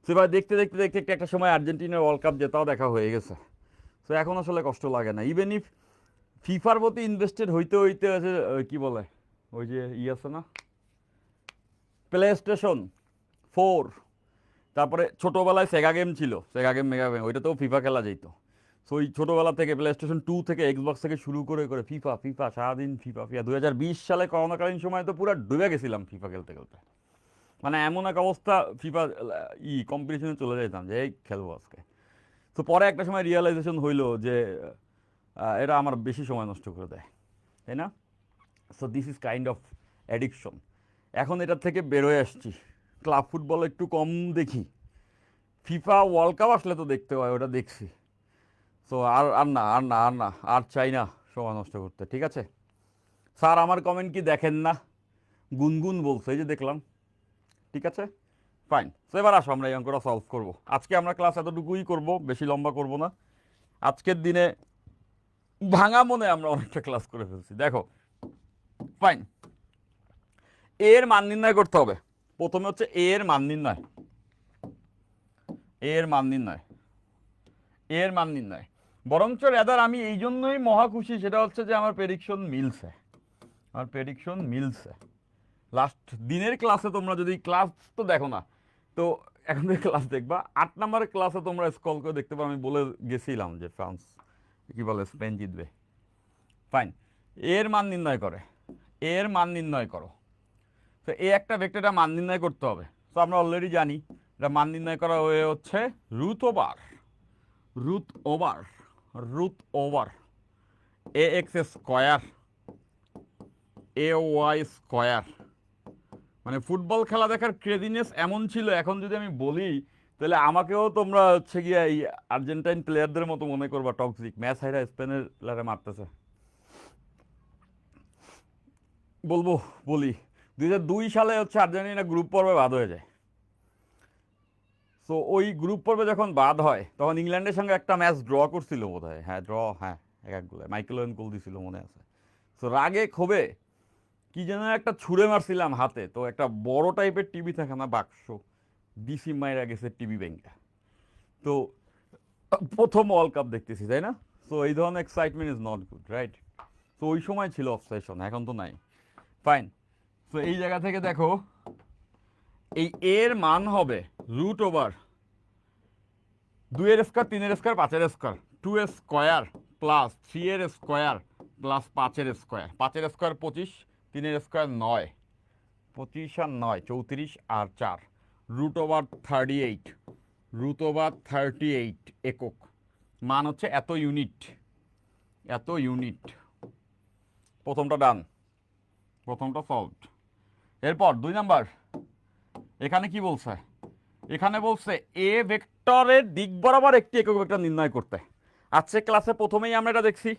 সেবার দেখতে দেখতে দেখতে একটা সময় আর্জেন্টিনার ওয়ার্ল্ড কাপ জেতাও দেখা হয়ে গেছে। তো এখন আসলে কষ্ট লাগে না, ইভেন ইফ ফিফার প্রতি ইনভেস্টেড হইতে হইতে আছে, কি বলে ওই যে আছে না, প্লে স্টেশন 4, তারপরে ছোটোবেলায় সেগা গেম ছিল, সেগা গেম মেগা গেম, ওইটাতেও ফিফা খেলা যেত। সো ওই ছোটোবেলা থেকে প্লে স্টেশন 2 থেকে এক্সবক্স থেকে শুরু করে করে ফিফা ফিফা সারাদিন ফিফা ফিফা। 2020 সালে করোনাকালীন সময় তো পুরো ডুবে গেছিলাম ফিফা খেলতে খেলতে, মানে এমন এক অবস্থা, ফিফা কম্পিটিশনে চলে যেতাম যে এই খেলবো আজকে। তো পরে একটা সময় রিয়েলাইজেশন হইলো যে এরা আমার বেশি সময় নষ্ট করে দেয়, তাই না? So this is kind of addiction. এখন এটার থেকে বেরোয় আসছি, ক্লাব ফুটবল একটু কম দেখি, ফিফা ওয়ার্ল্ড কাপ আসলে তো দেখতে হয়, ওটা দেখছি। সো আর আর না আর না আর না আর চাই না সময় নষ্ট করতে, ঠিক আছে? স্যার আমার কমেন্ট কি দেখেন না? গুনগুন বলছে, এই যে দেখলাম, ঠিক আছে, ফাইন। তো এবার আসো আমরা এই অঙ্কটা সলভ করবো। আজকে আমরা ক্লাস এতটুকুই করব, বেশি লম্বা করব না। আজকের দিনে ভাঙা মনে আমরা অনেকটা ক্লাস করে ফেলছি। দেখো, ফাইন, এর মান নির্ণয় করতে হবে। প্রথমে হচ্ছে এর মান নির্ণয়, এর মান নির্ণয়, এর মান নির্ণয়। বরঞ্চ রেদার আমি এই জন্যই মহা খুশি, সেটা হচ্ছে যে আমার প্রেডিকশন মিলছে, আমার প্রেডিকশন মিলছে। লাস্ট দিনের ক্লাসে তোমরা যদি ক্লাস তো দেখো না, তো এখন থেকে ক্লাস দেখবা, 8 নম্বরের ক্লাসে তোমরা স্কল করে দেখতে পারো, আমি বলে গেছিলাম যে ফ্রান্স কি বলে স্পেন জিতবে। ফাইন, এর মান নির্ণয় করে, এর মান নির্ণয় করো। তো এই একটা ভেক্টরটা মান নির্ণয় করতে হবে। তো আমরা অলরেডি জানি এটা মান নির্ণয় করা হয়ে হচ্ছে root over, root over, root over A x square A Y square. মানে ফুটবল খেলা দেখার ক্রেজিনেস এমন ছিল, এখন যদি আমি বলি তাহলে আমাকেও তোমরা হচ্ছে গিয়ে এই আর্জেন্টাইন প্লেয়ারদের মতো মনে করবা, টক্সিক, ম্যাচ হাইরা স্পেনের প্লেয়ারে মারতেছে। বলবো, বলি 2002 সালে হচ্ছে আর্জেন্টিনা গ্রুপ পর্বে বাদ হয়ে যায়। সো ওই গ্রুপ পর্বে যখন বাদ হয়, তখন ইংল্যান্ডের সঙ্গে একটা ম্যাচ ড্র করছিল বোধ হয়, হ্যাঁ ড্র, হ্যাঁ এক গোলে মাইকেল ওয়েন গোল দিছিল মনে আছে। সো রাগে ক্ষোভে কি যেন একটা ছুঁড়ে মারছিলাম হাতে, তো একটা বড় টাইপের টিভি থাকে না বাক্স, ডিসি মাইরা গেছে টিভি ব্যাংকটা। তো প্রথম ওয়ার্ল্ড কাপ দেখতেছি, তাই না? সো এই ধরনের excitement is not good, right? তো ওই সময় ছিল অবসেশন, এখন তো নাই। ফাইন, তো এই জায়গা থেকে দেখো, এই এর মান হবে রুট ওভার 2 এর স্কোয়ার, 3 এর স্কোয়ার, 5 এর স্কোয়ার, 2 এর স্কোয়ার প্লাস 3 এর স্কোয়ার প্লাস 5 এর স্কোয়ার। 5 এর স্কোয়ার 25, 3 এর স্কোয়ার 9, 25 আর 9 34 আর 4, রুট ওভার 38, রুট ওভার 38 একক। মান হচ্ছে এত ইউনিট, এত ইউনিট। প্রথমটা ডান, প্রথমটা সলভড। এরপর 2 নাম্বার, এখানে কি বলছে? এখানে বলছে এ ভেক্টরের দিক বরাবর একটি একক ভেক্টর নির্ণয় করতে। আজকে ক্লাসে প্রথমেই আমরা এটা দেখছি,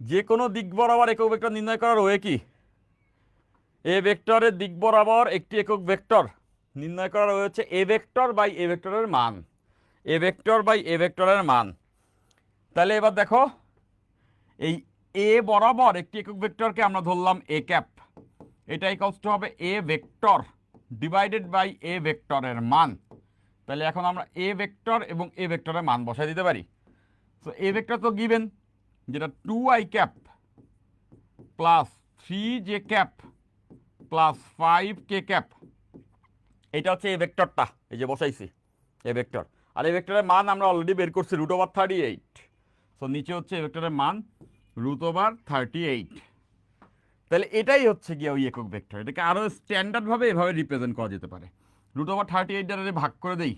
যে কোনো দিক বরাবর একক ভেক্টর নির্ণয় করার ওয়ে কি? এ ভেক্টরের দিক বরাবর একটি একক ভেক্টর নির্ণয় করার ওয়ে হচ্ছে এ ভেক্টর বাই এ ভেক্টরের মান, এ ভেক্টর বাই এ ভেক্টরের মান। তাহলে এবার দেখো, এই এ বরাবর একটি একক ভেক্টরকে আমরা ধরলাম এ ক্যাপ, এটা ইকুয়ালস টু হবে এ ভেক্টর ডিভাইডেড বাই এ ভেক্টরের মান। তাহলে এখন আমরা এ ভেক্টর এবং এ ভেক্টরের মান বসাই দিতে পারি। তো এ ভেক্টর তো গিভেন, যেটা 2i cap plus 3j cap plus 5k cap, এটা হচ্ছে এ ভেক্টরটা, এই যে বসাইছি এ ভেক্টর। আর এই ভেক্টরের মান আমরা অলরেডি বের করছি √38। সো নিচে হচ্ছে এ ভেক্টরের মান √38। তাহলে এটাই হচ্ছে গিয়ে ওই একক ভেক্টর। এটাকে আরও স্ট্যান্ডার্ডভাবে এভাবে রিপ্রেজেন্ট করা যেতে পারে। √38 দ্বারা ভাগ করে দেই,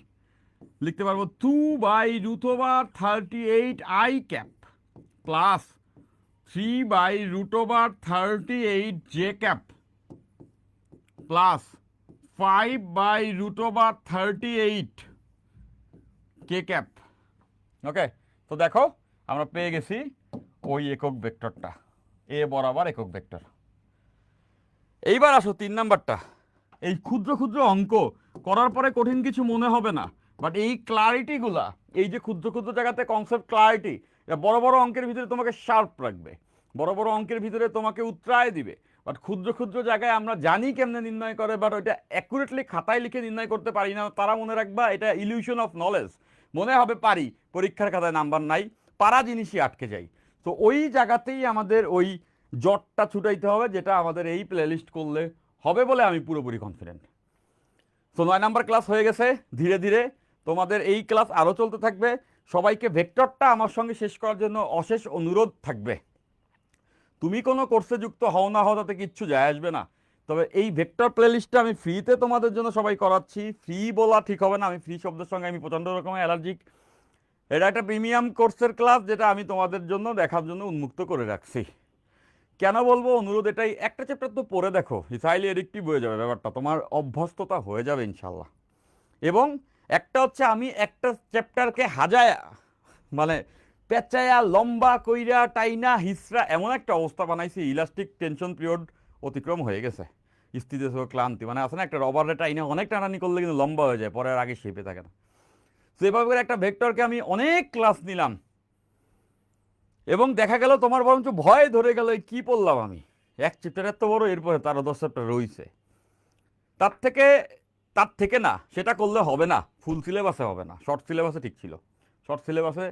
লিখতে পারবো 2/√38 i cap plus 3/√38 j cap plus 5/√38 k cap. Okay, তো দেখো আমরা পেয়ে গেছি ওই একক ভেক্টরটা, এ বরাবর একক ভেক্টর। এইবার আসো 3 নাম্বারটা। এই ক্ষুদ্র ক্ষুদ্র অঙ্ক করার পরে কঠিন কিছু মনে হবে না, বাট এই ক্লারিটিগুলা, এই যে ক্ষুদ্র ক্ষুদ্র জায়গাতে কনসেপ্ট ক্লারিটি, বড় বড় অঙ্কের ভিতরে তোমাকে শার্প রাখবে, বড় বড় অঙ্কের ভিতরে তোমাকে উৎরায় দিবে। বাট ক্ষুদ্র ক্ষুদ্র জায়গায় আমরা জানি কেমনে নির্ণয় করে, বাট ওইটা অ্যাকুরেটলি খাতায় লিখে নির্ণয় করতে পারি না। তারা মনে রাখবা এটা ইলিউশন অফ নলেজ, মনে হবে পারি, পরীক্ষার খাতায় নাম্বার নাই, পারা জিনিসই আটকে যাই। তো ওই জায়গাতেই আমাদের ওই জটটা ছুটাইতে হবে, যেটা আমাদের এই প্লেলিস্ট করলে হবে বলে আমি পুরোপুরি কনফিডেন্ট। তো 9 নাম্বার ক্লাস হয়ে গেছে। ধীরে ধীরে তোমাদের এই ক্লাস আরও চলতে থাকবে। সবাইকে ভেক্টরটা আমার সঙ্গে শেষ করার জন্য অশেষ অনুরোধ থাকবে। তুমি কোনো কোর্সে যুক্ত হও না হও তাতে কিচ্ছু যায় আসবে না, তবে এই ভেক্টর প্লেলিস্টটা আমি ফ্রিতে তোমাদের জন্য সবাই করাচ্ছি। ফ্রি বলা ঠিক হবে না, আমি ফ্রি শব্দের সঙ্গে আমি প্রচণ্ড রকমের অ্যালার্জিক। এটা একটা প্রিমিয়াম কোর্সের ক্লাস, যেটা আমি তোমাদের জন্য দেখার জন্য উন্মুক্ত করে রাখছি। কেন বলবো অনুরোধ এটাই, একটা চ্যাপ্টার তো পড়ে দেখো, হিসাইলি এডিক্টিভ হয়ে যাবে ব্যাপারটা, তোমার অভ্যস্ততা হয়ে যাবে ইনশাল্লাহ। এবং একটা হচ্ছে আমি একটা চ্যাপ্টারকে হাজায়া, মানে পেঁচায়া লম্বা কইরা টাইনা হিসরা এমন একটা অবস্থা বানাইছি, ইলাস্টিক টেনশন পিরিয়ড অতিক্রম হয়ে গেছে, স্থিতি ক্লান্তি, মানে আছে না একটা রবারের টাইনা অনেক টানানি করলে কিন্তু লম্বা হয়ে যায়, পরে আর আগে শেপে থাকে না। তো এভাবে করে একটা ভেক্টরকে আমি অনেক ক্লাস নিলাম, এবং দেখা গেল তোমার বরঞ্চ ভয় ধরে গেল কি পড়লাম আমি, এক চ্যাপ্টার এত বড়, এরপরে তার 10 চ্যাপ্টার রয়েছে। তার থেকে না, সেটা করলে হবে না, ফুল সিলেবাসে হবে না, শর্ট সিলেবাসে ঠিক ছিল। শর্ট সিলেবাসে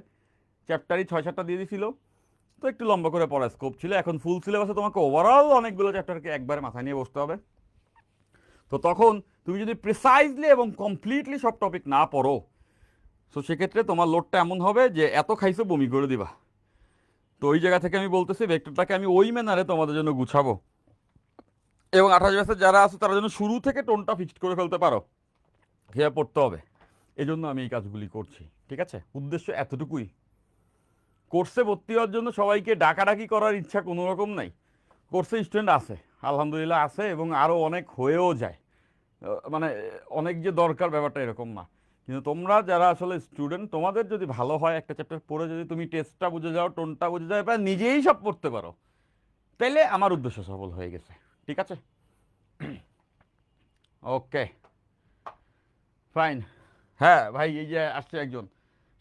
চ্যাপ্টারই 6-7টা দিয়ে দিছিল, তো একটু লম্বা করে পড়ার স্কোপ ছিল। এখন ফুল সিলেবাসে তোমাকে ওভারঅল অনেকগুলো চ্যাপ্টারকে একবারে মাথায় নিয়ে বসতে হবে। তো তখন তুমি যদি প্রিসাইজলি এবং কমপ্লিটলি সব টপিক না পড়ো, তো সেক্ষেত্রে তোমার লোডটা এমন হবে যে এত খাইছো বমি করে দিবা। তো ওই জায়গা থেকে আমি বলতেছি ভেক্টরটাকে আমি ওই ম্যানারে তোমাদের জন্য গুছাবো, এবং 28 ব্যাচে যারা আছে তারা যেন শুরু থেকে টোনটা ফিক্সড করে ফেলতে পারো, কীভাবে পড়তে হবে। এই জন্য আমি এই কাজগুলি করছি, ঠিক আছে? উদ্দেশ্য এতটুকুই। কোর্সে ভর্তি হওয়ার জন্য সবাইকে ডাকাডাকি করার ইচ্ছা কোনো রকম নাই। কোর্সে স্টুডেন্ট আছে, আলহামদুলিল্লাহ আছে, এবং আরও অনেক হয়েও যায়। মানে অনেক যে দরকার ব্যাপারটা এরকম না, কিন্তু তোমরা যারা আসলে স্টুডেন্ট, তোমাদের যদি ভালো হয় একটা চ্যাপ্টার পড়ে যদি তুমি টেস্টটা বুঝে যাও, টোনটা বুঝে যাও, বা নিজেই সব পড়তে পারো, তাইলে আমার উদ্দেশ্য সফল হয়ে গেছে, ঠিক আছে? ওকে, ফাইন। হ্যাঁ ভাই, এই যে আসছে একজন,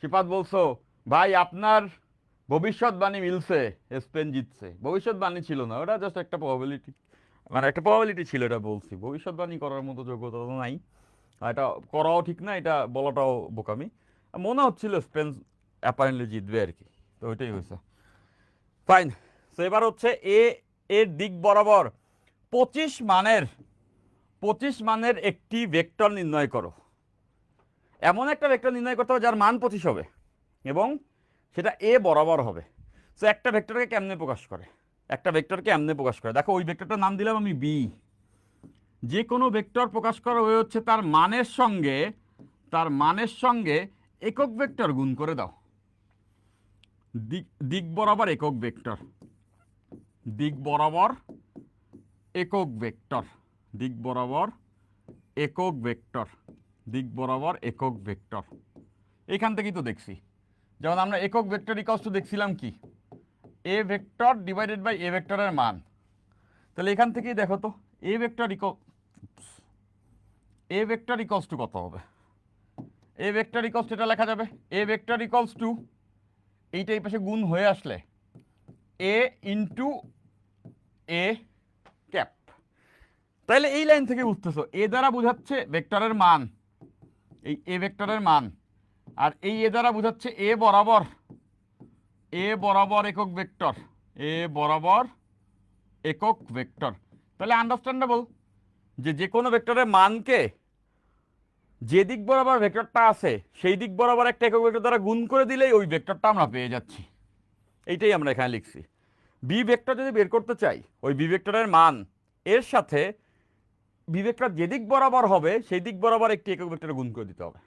শিপাত বলছো ভাই আপনার ভবিষ্যৎবাণী মিলছে, স্পেন জিতছে। ভবিষ্যৎবাণী ছিল না, ওটা জাস্ট একটা প্রবাবিলিটি, মানে একটা প্রবাবিলিটি ছিল, এটা বলছি। ভবিষ্যৎবাণী করার মতো যোগ্যতা তো নাই, আর এটা করাও ঠিক না, এটা বলাটাও বোকামি। মনে হচ্ছিল স্পেন অ্যাপারেন্টলি জিতবে আর কি, তো ওইটাই হয়েছে। ফাইন। তো এবার হচ্ছে এর দিক বরাবর 25 মানের একটি ভেক্টর নির্ণয় করো। এমন একটা ভেক্টর নির্ণয় করতে হবে যার মান 25 হবে এবং সেটা এ বরাবর হবে। সো একটা ভেক্টরকে কেমনে প্রকাশ করে, দেখো ওই ভেক্টরটার নাম দিলাম আমি বি। যে কোনো ভেক্টর প্রকাশ করা হয়ে হচ্ছে তার মানের সঙ্গে একক ভেক্টর গুণ করে দাও। দিক বরাবর একক ভেক্টর, দিক বরাবর একক ভেক্টর, দিক বরাবর একক ভেক্টর, দিক বরাবর একক ভেক্টর। এখান থেকেই তো দেখছি, যেমন আমরা একক ভেক্টর ইকুয়ালস টু দেখছিলাম কি, এ ভেক্টর ডিভাইডেড বাই এ ভেক্টরের মান। তাহলে এখান থেকেই দেখো তো এ ভেক্টর ইকুয়ালস টু কত হবে। এ ভেক্টর ইকুয়ালস টু এটা লেখা যাবে, এ ভেক্টর ইকুয়ালস টু এইটা এই পাশে গুণ হয়ে আসলে এ ইন্টু এ ক্যাপ। তাহলে এই লাইন থেকে বুঝতেছো এ দ্বারা বোঝাচ্ছে ভেক্টরের মান, এই এ ভেক্টরের মান, আর এই এ দ্বারা বোঝাচ্ছে এ বরাবর একক ভেক্টর, এ বরাবর একক ভেক্টর, তাহলে আন্ডারস্ট্যান্ডেবল যে কোনো ভেক্টরের মানকে যে দিক বরাবর ভেক্টরটা আছে সেই দিক বরাবর একটা একক ভেক্টর দ্বারা গুণ করে দিলেই ওই ভেক্টরটা আমরা পেয়ে যাচ্ছি। এইটাই আমরা এখানে লিখছি। বি ভেক্টর যদি বের করতে চাই, ওই বি ভেক্টরের মান এর সাথে বি ভেক্টর যে দিক বরাবর হবে সেই দিক বরাবর একটি একক ভেক্টরে গুণ করে দিতে হবে।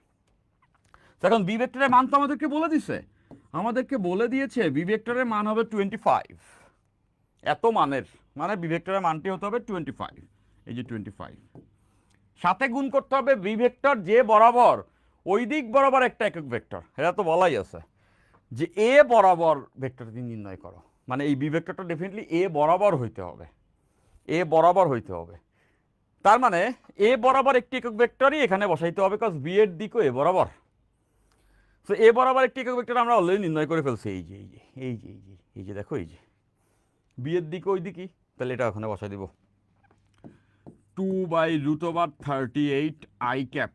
এখন বি ভেক্টরের মান তো আমাদেরকে বলে দিছে, আমাদেরকে বলে দিয়েছে বি ভেক্টরের মান হবে 25। এত মানের মানে বি ভেক্টরের মানটি হতে হবে 25, এই যে 25 সাথে গুণ করতে হবে বি ভেক্টর যে বরাবর ওই দিক বরাবর একটা একক ভেক্টর, এটা তো বলাই আছে যে এ বরাবর ভেক্টরটি নির্ণয় করো, মানে এই বি ভেক্টরটা ডেফিনেটলি এ বরাবর হইতে হবে, এ বরাবর হইতে হবে। তার মানে এ বরাবর একটি একক ভেক্টরই এখানে বসাইতে হবে, বিকজ বি এর দিকও এ বরাবর। তো এ বরাবর একটি একক ভেক্টর আমরা অলরেডি নির্ণয় করে ফেলছি, এই যে এই যে এই যে এই যে এই যে দেখো, এই যে বি এর দিকে ওই দিকই, তাহলে এটা ওখানে বসাই দিব 2/√38 i cap,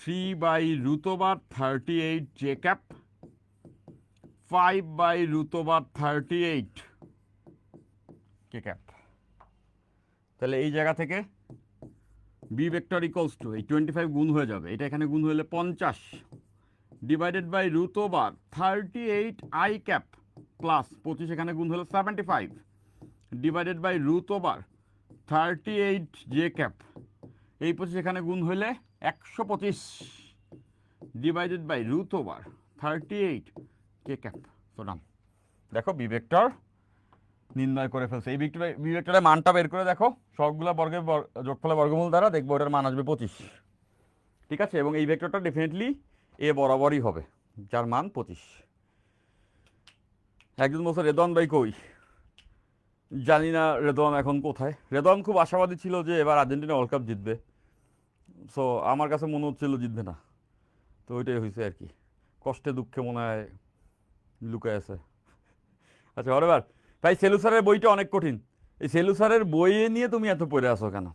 3/√38 j cap, 5/√38 k cap। তাহলে এই জায়গা থেকে বি ভেক্টর ইকুয়ালস টু এই 25 গুণ হয়ে যাবে, এটা এখানে গুণ হলে 50 divided by √38 i cap plus 25 এখানে গুণ হলে 75 ডিভাইডেড বাই √38 j cap, এই 25 এখানে গুণ হলে 125 divided by √38 k cap। So done, দেখো বি ভেক্টর নির্ণয় করে ফেলছে। এই বি ভেক্টরের মানটা বের করে দেখো, সবগুলা বর্গের যোগফলের বর্গমূল দ্বারা দেখবো এটার মান আসবে 25, ঠিক আছে। এবং এই ভেক্টরটা ডেফিনেটলি এ বরাবরই হবে, যার মান 25। একজন বলছে রেদওয়ান ভাই কই, জানি না রেদওয়ান এখন কোথায়। রেদওয়ান খুব আশাবাদী ছিল যে এবার আর্জেন্টিনা ওয়ার্ল্ড কাপ জিতবে, সো আমার কাছে মনে হচ্ছিল জিতবে না, তো ওইটাই হয়েছে আর কি, কষ্টে দুঃখে মনে হয় লুকায় আছে। আচ্ছা হরেবার ভাই, সেলুসারের বইটা অনেক কঠিন, এই সেলুসারের বই নিয়ে তুমি এত পড়ে আসো কেন?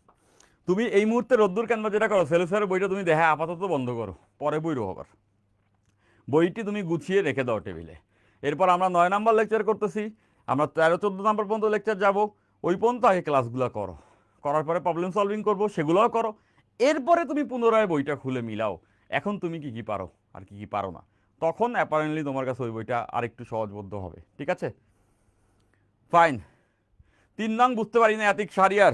তুমি এই মুহূর্তে রোদ্দুর কেন যেটা করো, সেলুসারের বইটা তুমি দেখা আপাতত বন্ধ করো, পরে বই হবার বইটি তুমি গুছিয়ে রেখে দাও টেবিলে। এরপর আমরা 9 নাম্বার লেকচার করতেছি, আমরা 13-14 নাম্বার পর্যন্ত লেকচার যাব, ওই পর্যন্ত আগে ক্লাসগুলো করো, করার পরে প্রবলেম সলভিং করবো, সেগুলোও করো। এরপরে তুমি পুনরায় বইটা খুলে মিলাও এখন তুমি কি কি পারো আর কি কি পারো না, তখন অ্যাপারেন্টলি তোমার কাছে ওই বইটা আরেকটু সহজবোধ্য হবে, ঠিক আছে? ফাইন। 3 নং বুঝতে পারি না আতিক শাহরিয়ার,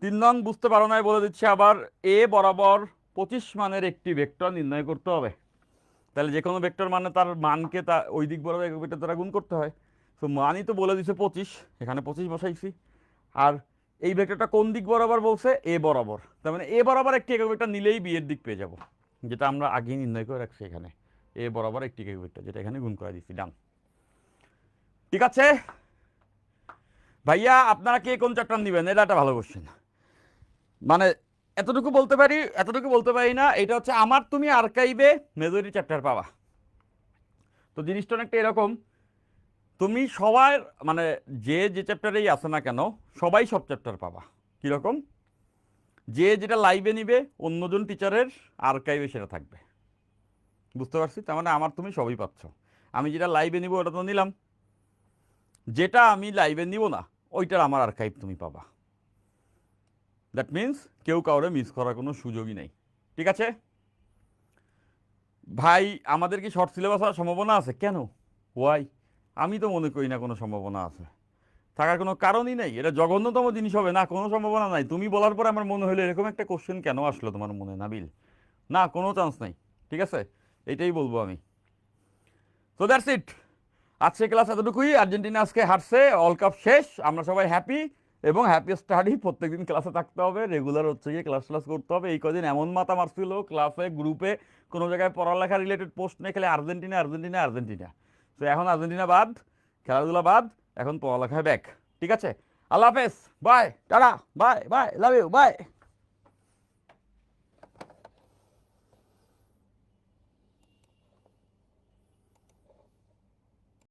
3 নং বুঝতে পারো নাই বলে দিচ্ছে আবার, এ বরাবর 25 মানের একটি ভেক্টর নির্ণয় করতে হবে। তাহলে যে কোনো ভেক্টর মানে তার মানকে তা ওই দিক বরাবর একক ভেক্টর দ্বারা গুণ করতে হয়। তো মানই তো বলে দিছে 25, এখানে 25 বসাইছি। আর এই ভেক্টরটা কোন দিক বরাবর বলছে, এ বরাবর, তার মানে এ বরাবর একটি একক ভেক্টর নিলেই বি এর দিক পেয়ে যাব, যেটা আমরা আগেই নির্ণয় করে রাখছি এখানে, এ বরাবর একটি একক ভেক্টর, যেটা এখানে গুণ করে দিচ্ছি। ডান, ঠিক আছে ভাইয়া। আপনারা কে কোন চ্যাপ্টার নেবেন, এটা একটা ভালো কোশ্চেন। মানে এতটুকু বলতে পারি, এতটুকু বলতে পারি না, এটা হচ্ছে আমার তুমি আর্কাইভে মেজরিটি চ্যাপ্টার পাবা। তো জিনিসটা অনেকটা এরকম, তুমি সবার মানে যে যে চ্যাপ্টারেই আসে না কেন সবাই সব চ্যাপ্টার পাবা। কীরকম, যে যেটা লাইভে নিবে অন্যজন টিচারের আর্কাইভে সেটা থাকবে, বুঝতে পারছি? তার মানে আমার তুমি সবই পাচ্ছ। আমি যেটা লাইভে নিব ওটা তো নিলাম, যেটা আমি লাইভে নিব না ওইটার আমার আর্কাইভ তুমি পাবা। দ্যাট মিনস কেউ কাউরে মিস করার কোনো সুযোগই নেই, ঠিক আছে ভাই? আমাদের কি শর্ট সিলেবাস হওয়ার সম্ভাবনা আছে? কেন, ওয়াই? আমি তো মনে করি না কোনো সম্ভাবনা আছে, থাকার কোনো কারণই নেই। এটা জঘন্যতম জিনিস হবে না, কোনো সম্ভাবনা নাই। তুমি বলার পরে আমার মনে হলো এরকম একটা কোশ্চেন কেন আসলো তোমার মনে, নাবিল? না, কোনো চান্স নাই, ঠিক আছে? এটাই বলবো আমি। সো দ্যাটস ইট, আজকে ক্লাস এতটুকুই। আর্জেন্টিনা আজকে হারছে, ওয়ার্ল্ড কাপ শেষ, আমরা সবাই হ্যাপি। এবং হ্যাপি স্টাডি, প্রত্যেকদিন ক্লাসে থাকতে হবে, রেগুলার হচ্ছে গিয়ে ক্লাস করতে হবে। এই কদিন এমন মাথা মারছিল ক্লাসে, গ্রুপে, কোনো জায়গায় পড়ালেখা রিলেটেড পোস্ট নেই, খালি আর্জেন্টিনা আর্জেন্টিনা আর্জেন্টিনা। তো এখন আর্জেন্টিনা বাদ, খেলাধুলা বাদ, এখন পড়ালেখায় ব্যাক, ঠিক আছে? আল্লাহ হাফেজ, বাই, টাটা, bye bye, love you, by.